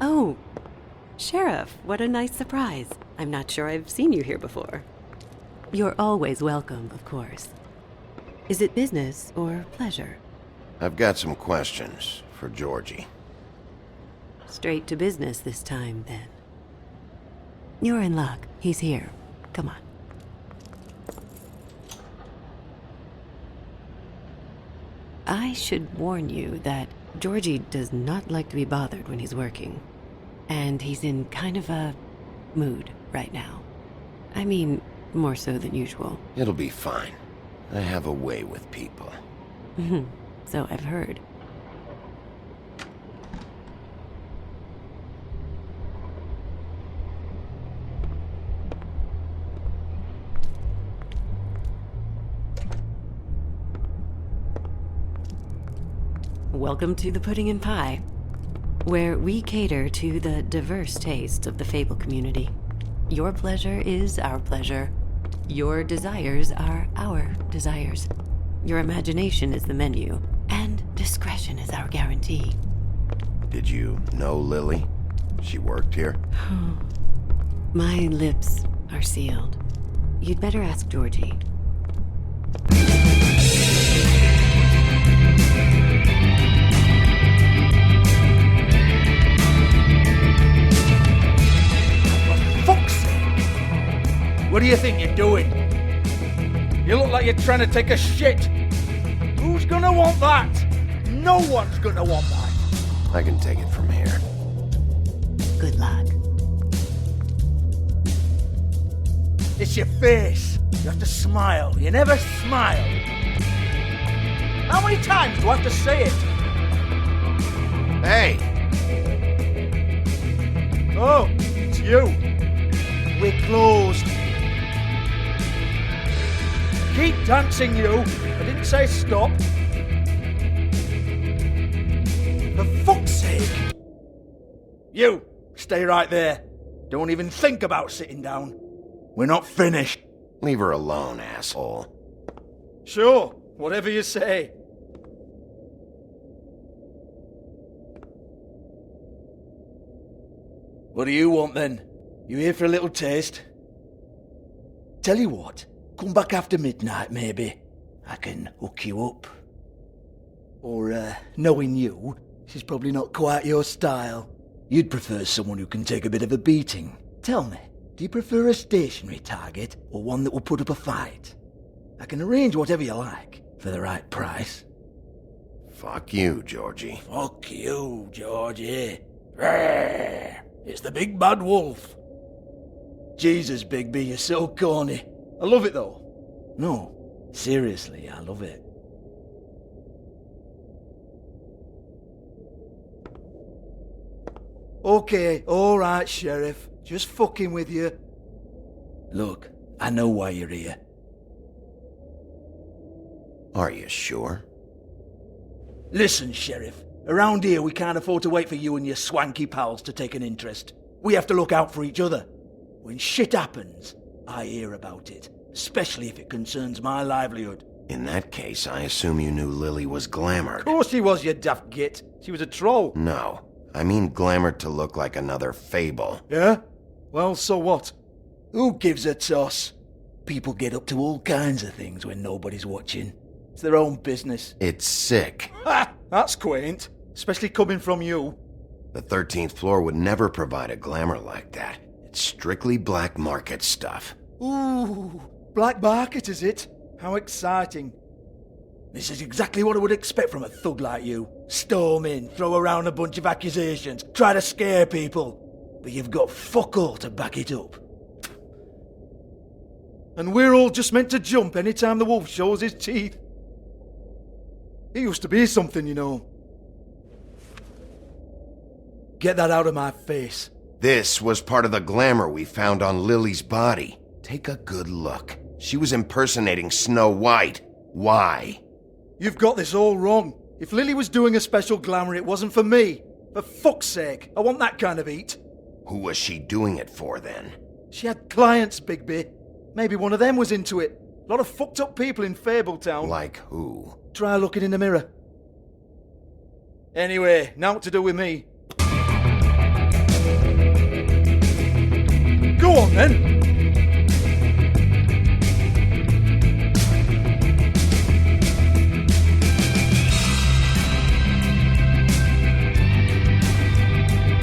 Oh, Sheriff, what a nice surprise. I'm not sure I've seen you here before. You're always welcome, of course. Is it business or pleasure? I've got some questions for Georgie. Straight to business this time, then. You're in luck. He's here. Come on. I should warn you that Georgie does not like to be bothered when he's working. And he's in kind of a mood right now. I mean, more so than usual. It'll be fine. I have a way with people. So I've heard. Welcome to the Pudding and Pie, where we cater to the diverse tastes of the Fable community. Your pleasure is our pleasure. Your desires are our desires. Your imagination is the menu, and discretion is our guarantee. Did you know Lily? She worked here? My lips are sealed. You'd better ask Georgie. What do you think you're doing? You look like you're trying to take a shit. Who's gonna want that? No one's gonna want that. I can take it from here. Good luck. It's your face. You have to smile. You never smile. How many times do I have to say it? Hey! Oh, it's you. We're closed. Keep dancing, you. I didn't say stop. For fuck's sake. You, stay right there. Don't even think about sitting down. We're not finished. Leave her alone, asshole. Sure, whatever you say. What do you want then? You here for a little taste? Tell you what, come back after midnight maybe. I can hook you up. Or, knowing you, she's probably not quite your style. You'd prefer someone who can take a bit of a beating. Tell me, do you prefer a stationary target or one that will put up a fight? I can arrange whatever you like for the right price. Fuck you, Georgie. Fuck you, Georgie. It's the big bad wolf. Jesus, Bigby, you're so corny. I love it though. No, seriously, I love it. Okay, alright, Sheriff. Just fucking with you. Look, I know why you're here. Are you sure? Listen, Sheriff. Around here, we can't afford to wait for you and your swanky pals to take an interest. We have to look out for each other. When shit happens, I hear about it. Especially if it concerns my livelihood. In that case, I assume you knew Lily was glamoured. Of course she was, you daft git. She was a troll. No. I mean glamoured to look like another Fable. Yeah? Well, so what? Who gives a toss? People get up to all kinds of things when nobody's watching. It's their own business. It's sick. Ha! That's quaint. Especially coming from you. The 13th floor would never provide a glamour like that. It's strictly black market stuff. Ooh, black market is it? How exciting. This is exactly what I would expect from a thug like you. Storm in, throw around a bunch of accusations, try to scare people. But you've got fuck all to back it up. And we're all just meant to jump any time the wolf shows his teeth. He used to be something, you know. Get that out of my face. This was part of the glamour we found on Lily's body. Take a good look. She was impersonating Snow White. Why? You've got this all wrong. If Lily was doing a special glamour, it wasn't for me. For fuck's sake, I want that kind of eat. Who was she doing it for, then? She had clients, Bigby. Maybe one of them was into it. A lot of fucked up people in Fabletown. Like who? Try looking in the mirror. Anyway, now what to do with me? Go on then.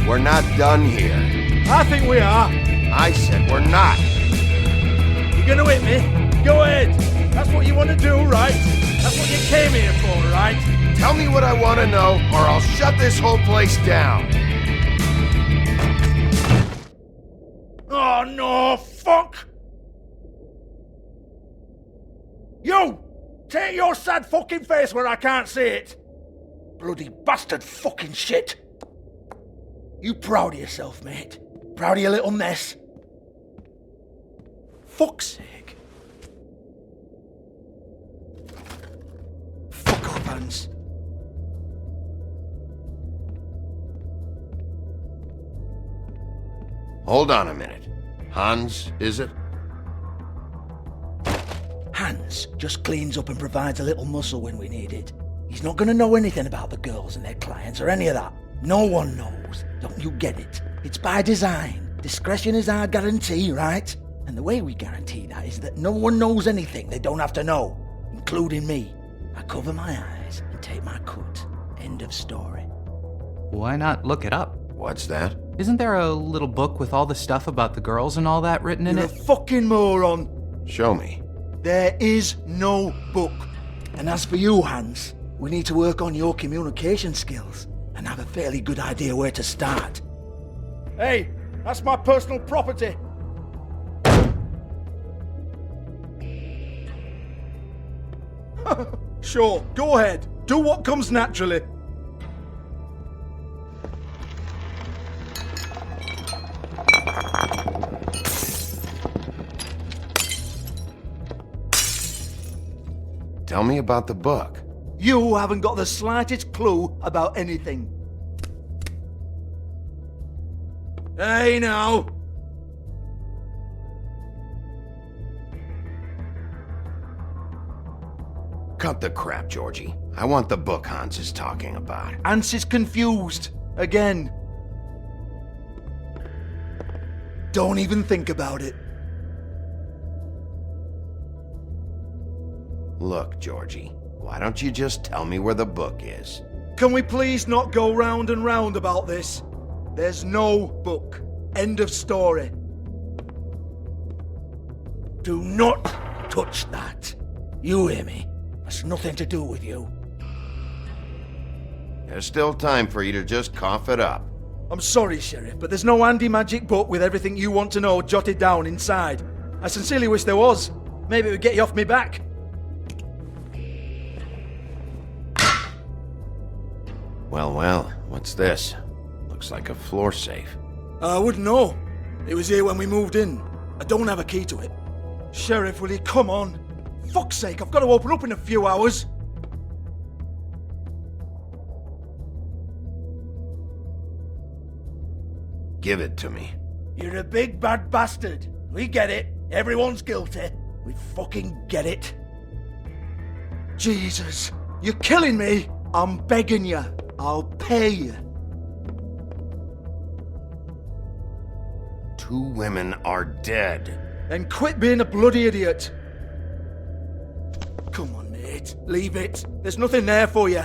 We're not done here. I think we are. I said we're not. You gonna hit me? Go ahead. That's what you want to do, right? That's what you came here for, right? Tell me what I want to know, or I'll shut this whole place down. Oh no, fuck! You! Take your sad fucking face where I can't see it! Bloody bastard fucking shit! You proud of yourself, mate? Proud of your little mess? Fuck's sake. Fuck off, Hans. Hold on a minute. Hans, is it? Hans just cleans up and provides a little muscle when we need it. He's not gonna know anything about the girls and their clients or any of that. No one knows. Don't you get it? It's by design. Discretion is our guarantee, right? And the way we guarantee that is that no one knows anything they don't have to know, including me. I cover my eyes and take my cut. End of story. Why not look it up? What's that? Isn't there a little book with all the stuff about the girls and all that written in You're it? a fucking moron. Show me. There is no book. And as for you, Hans, we need to work on your communication skills and have a fairly good idea where to start. Hey, that's my personal property. Sure, go ahead. Do what comes naturally. Tell me about the book. You haven't got the slightest clue about anything. Hey, now. Cut the crap, Georgie. I want the book Hans is talking about. Hans is confused. Again. Don't even think about it. Look, Georgie, why don't you just tell me where the book is? Can we please not go round and round about this? There's no book. End of story. Do not touch that. You hear me? That's nothing to do with you. There's still time for you to just cough it up. I'm sorry, Sheriff, but there's no handy magic book with everything you want to know jotted down inside. I sincerely wish there was. Maybe it would get you off me back. Well, what's this? Looks like a floor safe. I wouldn't know. It was here when we moved in. I don't have a key to it. Sheriff, will you come on? Fuck's sake, I've got to open up in a few hours. Give it to me. You're a big bad bastard. We get it. Everyone's guilty. We fucking get it. Jesus, you're killing me. I'm begging you. I'll pay you. 2 women are dead. Then quit being a bloody idiot. Come on, Nate. Leave it. There's nothing there for you.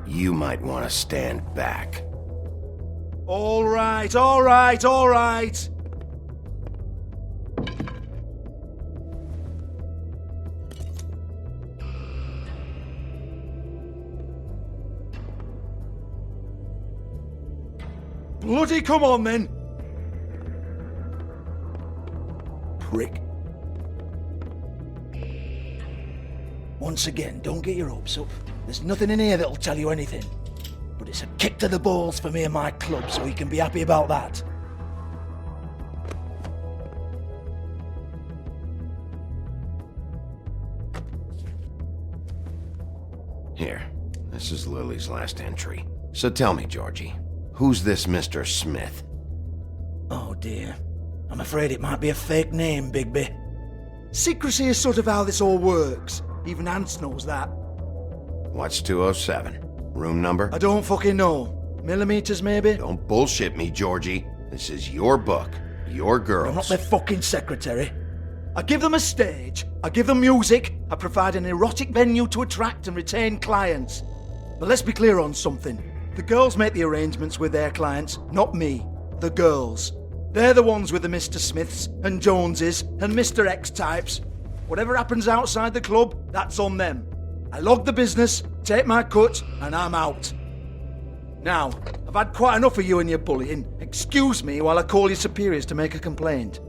You might want to stand back. All right, all right, all right. Bloody come on then. Prick. Once again, don't get your hopes up. There's nothing in here that'll tell you anything. But it's a kick to the balls for me and my club, so you can be happy about that. Here, this is Lily's last entry. So tell me, Georgie, who's this Mr. Smith? Oh dear. I'm afraid it might be a fake name, Bigby. Secrecy is sort of how this all works. Even Hans knows that. What's 207? Room number? I don't fucking know. millimeters maybe? Don't bullshit me, Georgie. This is your book. Your girls. I'm not their fucking secretary. I give them a stage, I give them music, I provide an erotic venue to attract and retain clients. But let's be clear on something. The girls make the arrangements with their clients, not me. The girls. They're the ones with the Mr. Smiths and Joneses and Mr. X types. Whatever happens outside the club, that's on them. I log the business, take my cut, and I'm out. Now, I've had quite enough of you and your bullying. Excuse me while I call your superiors to make a complaint.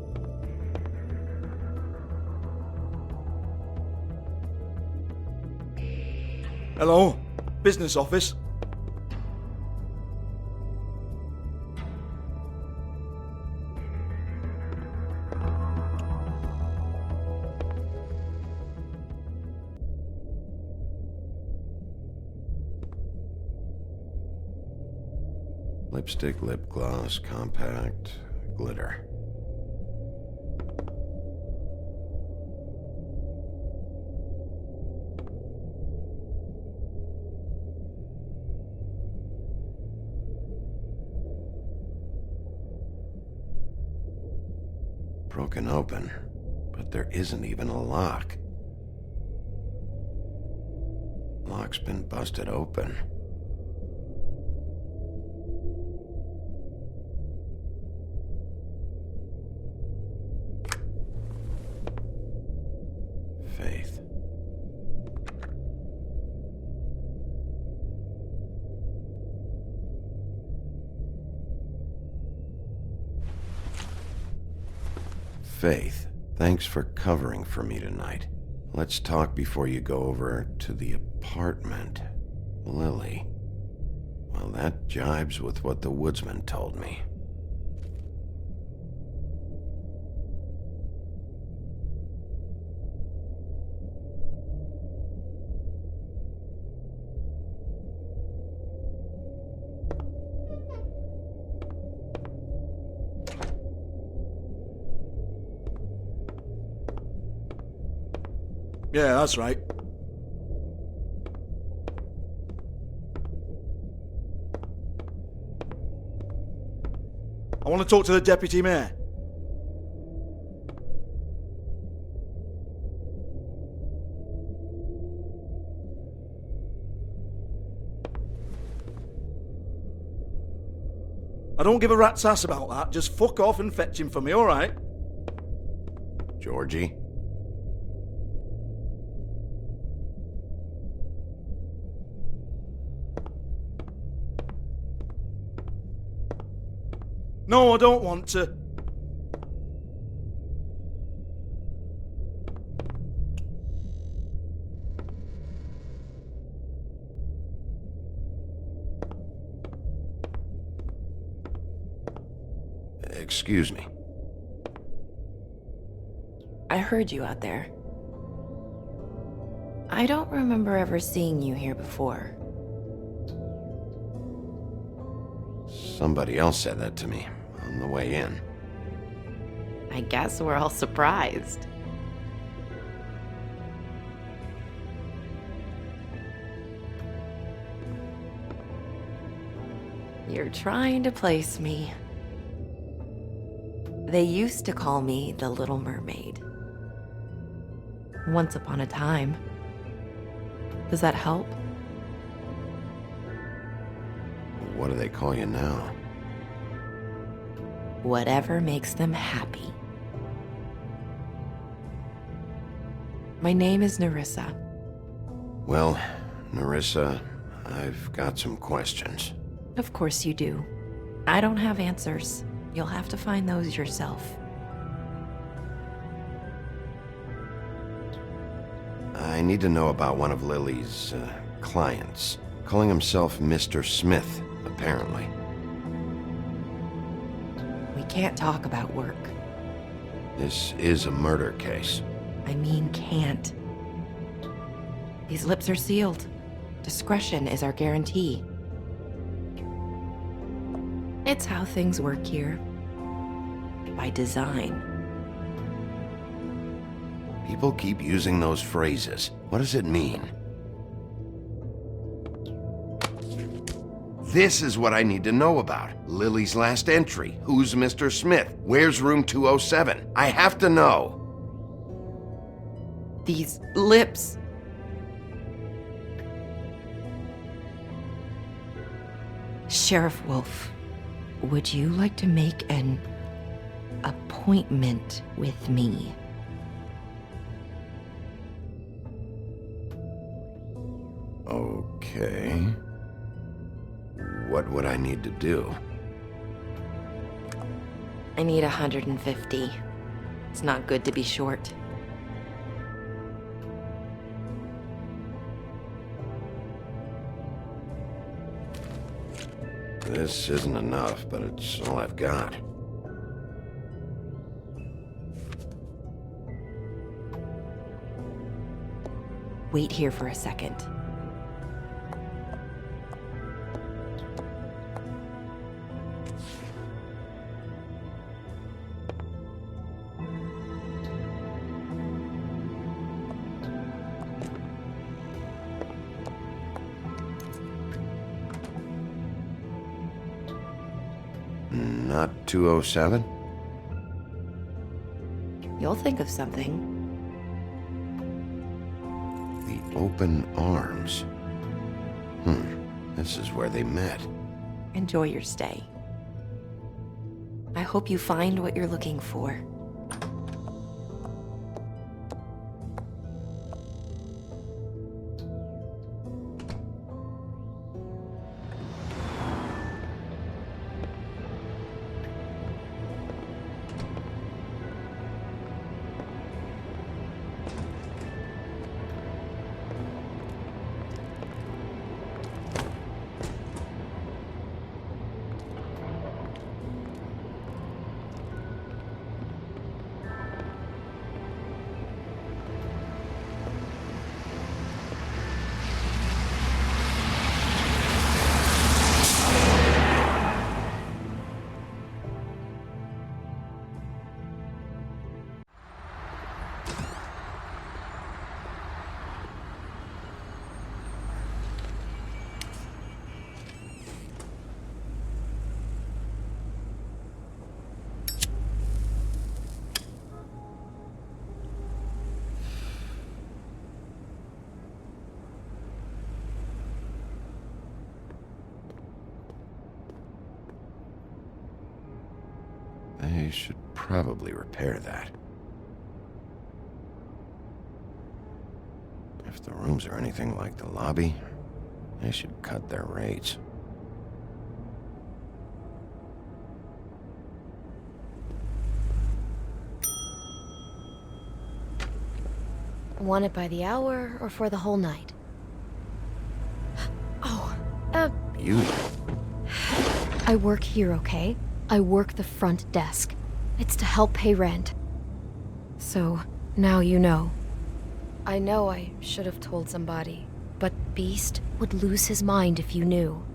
Hello? Business office? Lipstick, lip gloss, compact, glitter. Broken open, but there isn't even a lock. Lock's been busted open. Faith. Faith, thanks for covering for me tonight. Let's talk before you go over to the apartment. Lily. Well, that jibes with what the woodsman told me. Yeah, that's right. I want to talk to the deputy mayor. I don't give a rat's ass about that. Just fuck off and fetch him for me, alright? Georgie? No, I don't want to. Excuse me. I heard you out there. I don't remember ever seeing you here before. Somebody else said that to me on the way in. I guess we're all surprised. You're trying to place me. They used to call me the Little Mermaid. Once upon a time. Does that help? What do they call you now? Whatever makes them happy. My name is Nerissa. Well, Nerissa, I've got some questions. Of course you do. I don't have answers. You'll have to find those yourself. I need to know about one of Lily's clients, calling himself Mr. Smith, apparently. We can't talk about work. This is a murder case. I mean can't. These lips are sealed. Discretion is our guarantee. It's how things work here. By design. People keep using those phrases. What does it mean? This is what I need to know about. Lily's last entry. Who's Mr. Smith? Where's room 207? I have to know. These lips. Sheriff Wolf, would you like to make an appointment with me? Okay. What would I need to do? I need 150. It's not good to be short. This isn't enough, but it's all I've got. Wait here for a second. Not 207? You'll think of something. The open arms. This is where they met. Enjoy your stay. I hope you find what you're looking for. They should probably repair that. If the rooms are anything like the lobby, they should cut their rates. Want it by the hour or for the whole night? Oh, Beauty. I work here, okay? I work the front desk. It's to help pay rent. So, now you know. I know I should have told somebody, but Beast would lose his mind if you knew.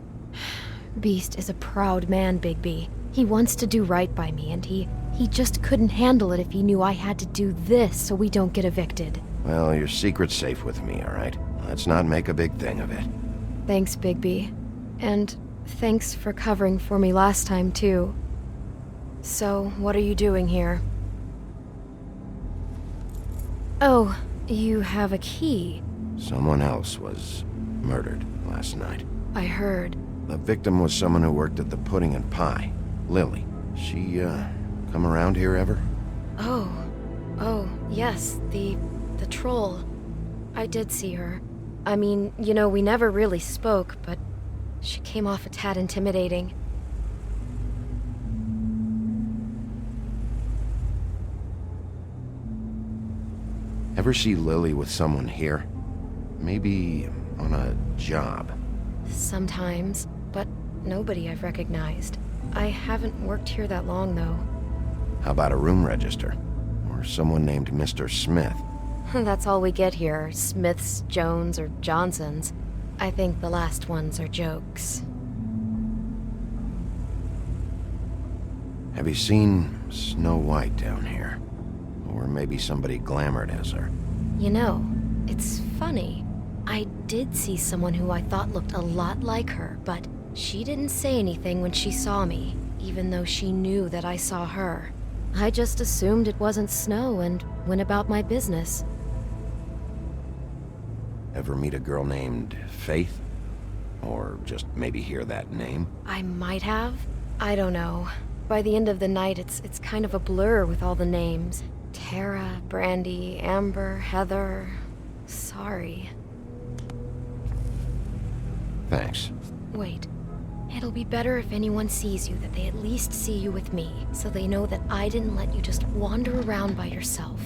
Beast is a proud man, Bigby. He wants to do right by me, and he just couldn't handle it if he knew I had to do this so we don't get evicted. Well, your secret's safe with me, all right? Let's not make a big thing of it. Thanks, Bigby. And thanks for covering for me last time, too. So, what are you doing here? Oh, you have a key. Someone else was murdered last night. I heard. The victim was someone who worked at the Pudding and Pie. Lily. She, come around here ever? Oh, yes, the troll. I did see her. I mean, you know, we never really spoke, but she came off a tad intimidating. Ever see Lily with someone here? Maybe on a job. Sometimes, but nobody I've recognized. I haven't worked here that long, though. How about a room register? Or someone named Mr. Smith? That's all we get here, Smiths, Jones, or Johnsons. I think the last ones are jokes. Have you seen Snow White down here? Or maybe somebody glamored as her? You know, it's funny. I did see someone who I thought looked a lot like her, but She didn't say anything when she saw me, even though she knew that I saw her. I just assumed it wasn't Snow and went about my business. Ever meet a girl named Faith? Or just maybe hear that name? I might have. I don't know. By the end of the night, it's kind of a blur with all the names. Tara, Brandy, Amber, Heather... Sorry. Thanks. Wait. It'll be better if anyone sees you that they at least see you with me, so they know that I didn't let you just wander around by yourself.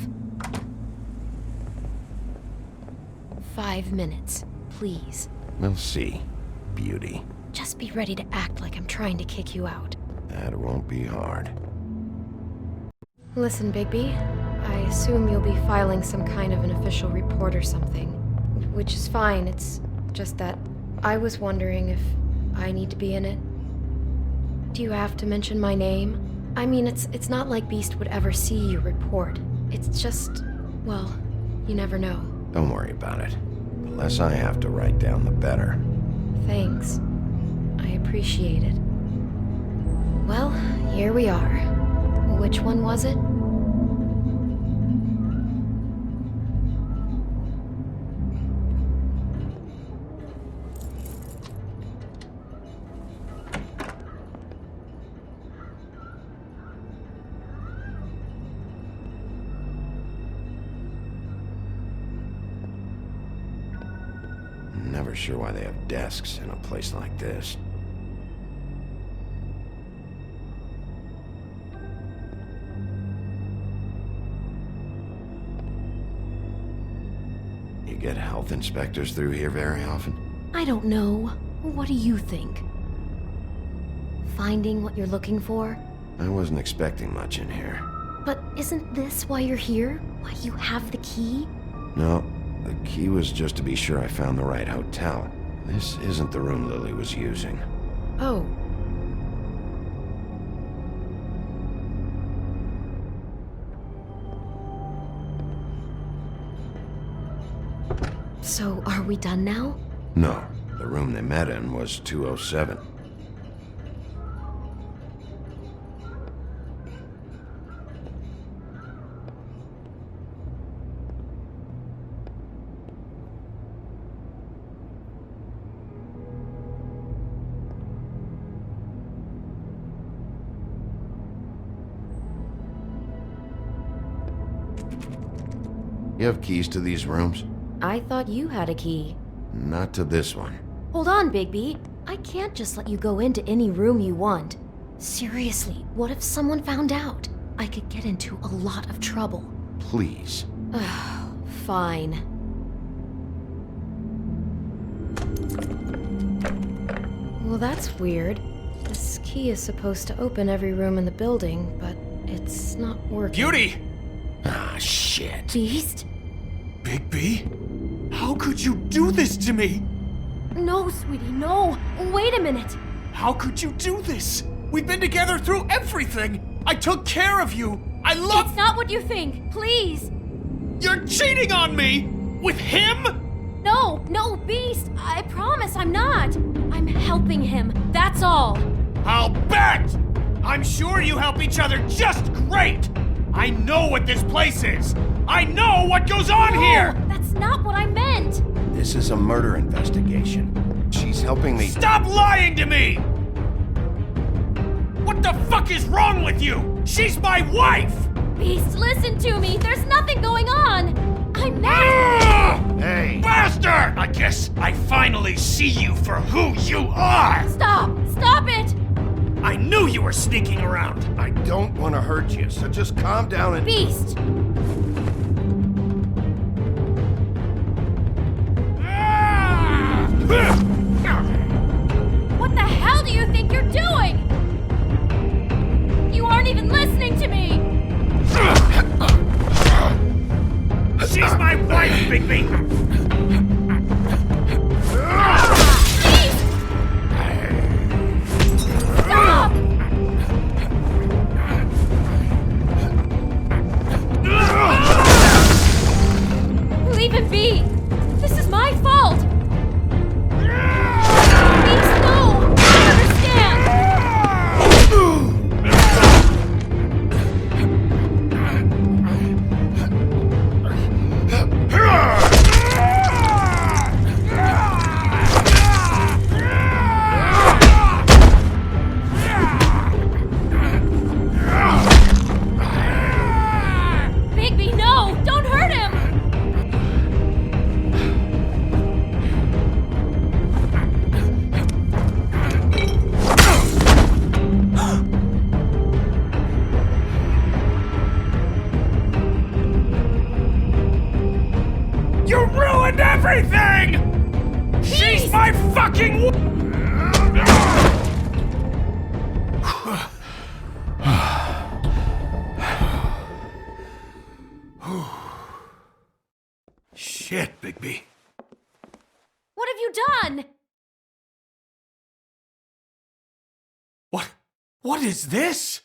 5 minutes, please. We'll see, beauty. Just be ready to act like I'm trying to kick you out. That won't be hard. Listen, Bigby, I assume you'll be filing some kind of an official report or something. Which is fine, it's just that I was wondering if I need to be in it. Do you have to mention my name? I mean, it's not like Beast would ever see your report. It's just, well, you never know. Don't worry about it. The less I have to write down, the better. Thanks. I appreciate it. Well, here we are. Which one was it? Never sure why they have desks in a place like this. You get health inspectors through here very often? I don't know. What do you think? Finding what you're looking for? I wasn't expecting much in here. But isn't this why you're here? Why you have the key? No, the key was just to be sure I found the right hotel. This isn't the room Lily was using. Oh. So, are we done now? No, the room they met in was 207. You have keys to these rooms? I thought you had a key. Not to this one. Hold on, Bigby. I can't just let you go into any room you want. Seriously, what if someone found out? I could get into a lot of trouble. Please. Fine. Well, that's weird. This key is supposed to open every room in the building, but it's not working. Beauty! Ah, shit. Beast? Bigby? How could you do this to me? No, sweetie, no. Wait a minute. How could you do this? We've been together through everything. I took care of you. I love... It's not what you think. Please. You're cheating on me! With him? No, Beast. I promise I'm not. I'm helping him. That's all. I'll bet! I'm sure you help each other just great! I know what this place is! I know what goes on here! That's not what I meant! This is a murder investigation. She's helping me... Stop lying to me! What the fuck is wrong with you? She's my wife! Beast, listen to me! There's nothing going on! I meant... Hey! Bastard! I guess I finally see you for who you are! Stop! Stop it! I knew you were sneaking around! I don't want to hurt you, so just calm down and... Beast! What the hell do you think you're doing? You aren't even listening to me! She's my wife, Bigby! Beast! Stop! my fucking... Shit, Bigby. What have you done? What is this?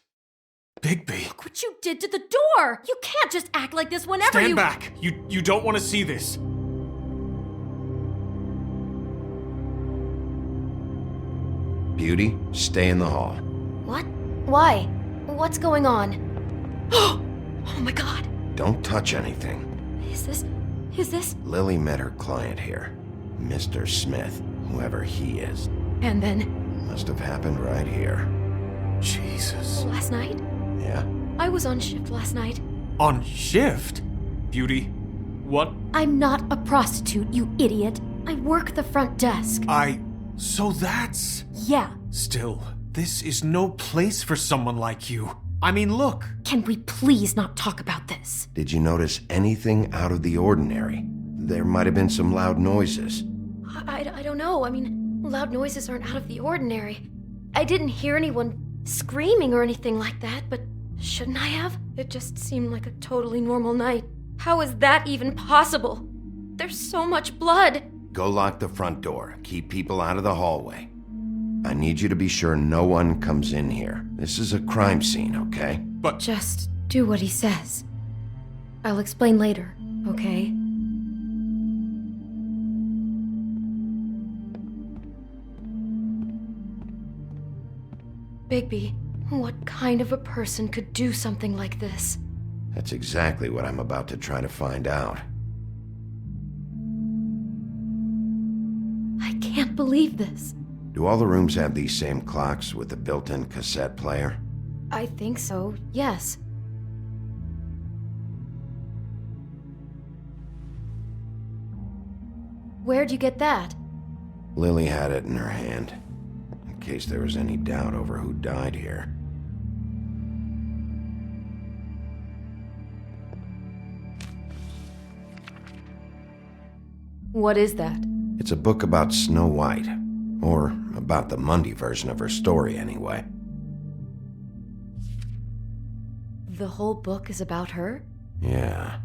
Bigby. Look what you did to the door! You can't just act like this whenever Stand back! You don't want to see this. Beauty, stay in the hall. What? Why? What's going on? Oh my god. Don't touch anything. Is this? Lily met her client here, Mr. Smith, whoever he is. And then? Must have happened right here. Jesus. Last night? Yeah? I was on shift last night. On shift? Beauty, what? I'm not a prostitute, you idiot. I work the front desk. So that's... Yeah. Still, this is no place for someone like you. I mean, look. Can we please not talk about this? Did you notice anything out of the ordinary? There might have been some loud noises. I don't know. I mean, loud noises aren't out of the ordinary. I didn't hear anyone screaming or anything like that, but shouldn't I have? It just seemed like a totally normal night. How is that even possible? There's so much blood. Go lock the front door. Keep people out of the hallway. I need you to be sure no one comes in here. This is a crime scene, okay? But... Just do what he says. I'll explain later, okay? Bigby, what kind of a person could do something like this? That's exactly what I'm about to try to find out. I can't believe this. Do all the rooms have these same clocks with the built-in cassette player? I think so, yes. Where'd you get that? Lily had it in her hand, in case there was any doubt over who died here. What is that? It's a book about Snow White. Or about the Mundy version of her story, anyway. The whole book is about her? Yeah.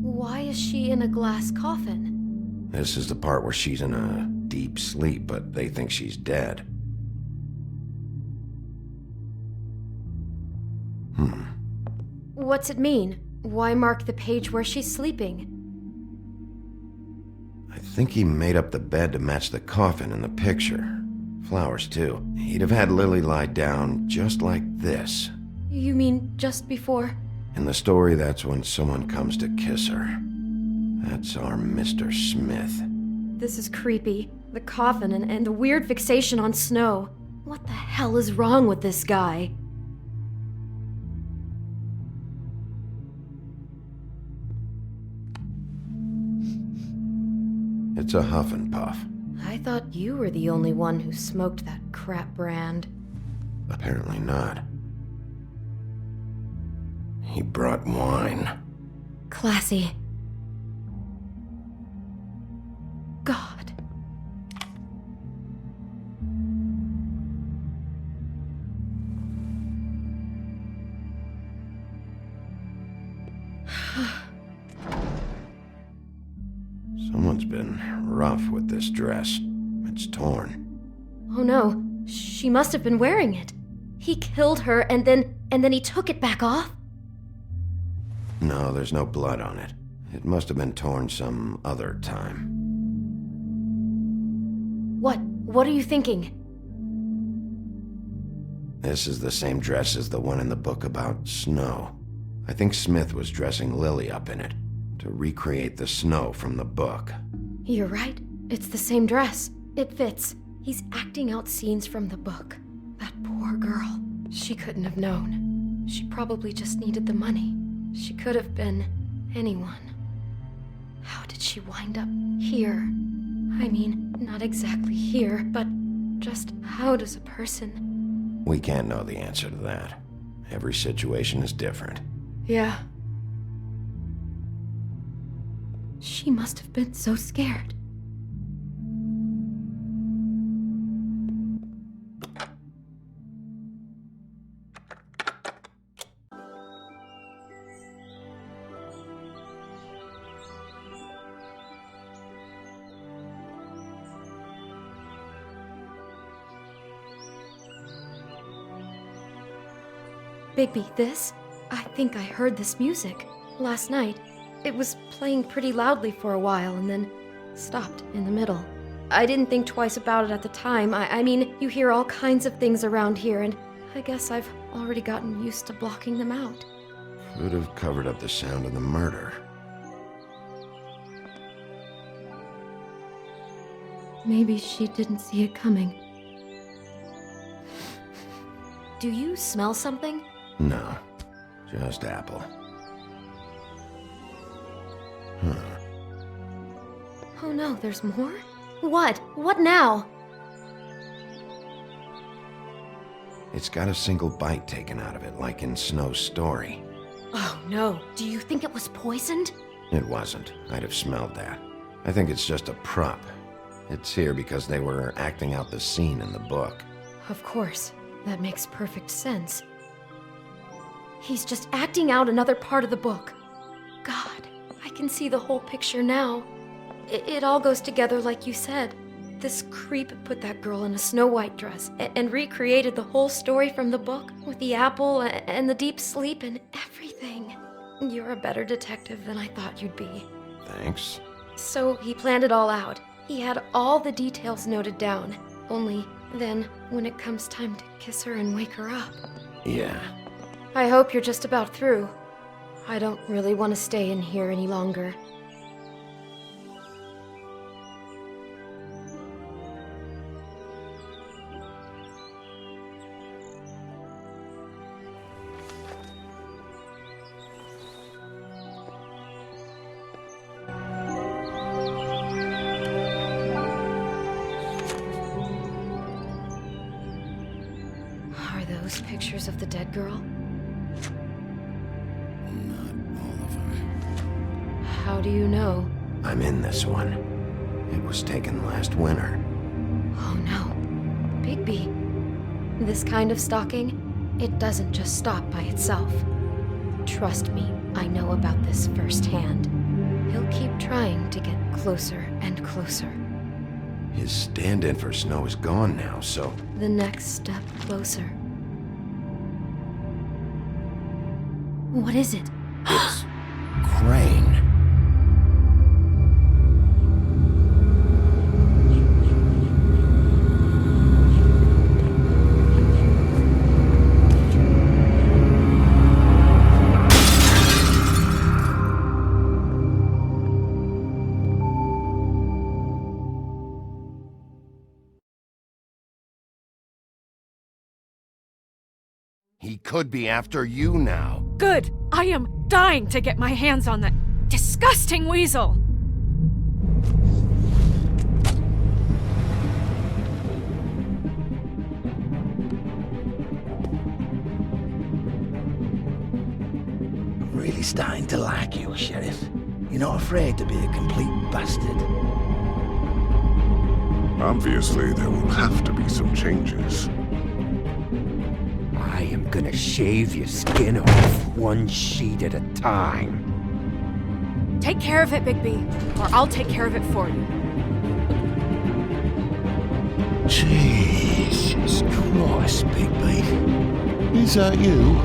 Why is she in a glass coffin? This is the part where she's in a deep sleep, but they think she's dead. What's it mean? Why mark the page where she's sleeping? I think he made up the bed to match the coffin in the picture. Flowers, too. He'd have had Lily lie down just like this. You mean just before? In the story, that's when someone comes to kiss her. That's our Mr. Smith. This is creepy. The coffin and the weird fixation on Snow. What the hell is wrong with this guy? It's a huff and puff. I thought you were the only one who smoked that crap brand. Apparently not. He brought wine. Classy. God. Someone's been rough with this dress. It's torn. Oh no, she must have been wearing it. He killed her and then he took it back off? No, there's no blood on it. It must have been torn some other time. What are you thinking? This is the same dress as the one in the book about Snow. I think Smith was dressing Lily up in it to recreate the Snow from the book. You're right. It's the same dress. It fits. He's acting out scenes from the book. That poor girl. She couldn't have known. She probably just needed the money. She could have been anyone. How did she wind up here? I mean, not exactly here, but just how does a person... We can't know the answer to that. Every situation is different. Yeah. She must have been so scared. Bigby, this? I think I heard this music last night. It was playing pretty loudly for a while and then stopped in the middle. I didn't think twice about it at the time. I mean, you hear all kinds of things around here, and I guess I've already gotten used to blocking them out. Could have covered up the sound of the murder. Maybe she didn't see it coming. Do you smell something? No, just apple. Huh. Oh no, there's more? What? What now? It's got a single bite taken out of it, like in Snow's story. Oh no, do you think it was poisoned? It wasn't. I'd have smelled that. I think it's just a prop. It's here because they were acting out the scene in the book. Of course, that makes perfect sense. He's just acting out another part of the book. God, I can see the whole picture now. It all goes together like you said. This creep put that girl in a Snow White dress and recreated the whole story from the book with the apple and the deep sleep and everything. You're a better detective than I thought you'd be. Thanks. So he planned it all out. He had all the details noted down. Only then, when it comes time to kiss her and wake her up. Yeah. I hope you're just about through. I don't really want to stay in here any longer. Are those pictures of the dead girl? How do you know? I'm in this one. It was taken last winter. Oh no. Bigby. This kind of stalking, it doesn't just stop by itself. Trust me, I know about this firsthand. He'll keep trying to get closer and closer. His stand-in for Snow is gone now, so... The next step closer. What is it? It's... Crane. He could be after you now. Good! I am dying to get my hands on that disgusting weasel! I'm really starting to like you, Sheriff. You're not afraid to be a complete bastard. Obviously, there will have to be some changes. I am gonna shave your skin off one sheet at a time. Take care of it, Bigby, or I'll take care of it for you. Jesus Christ, Bigby. Is that you?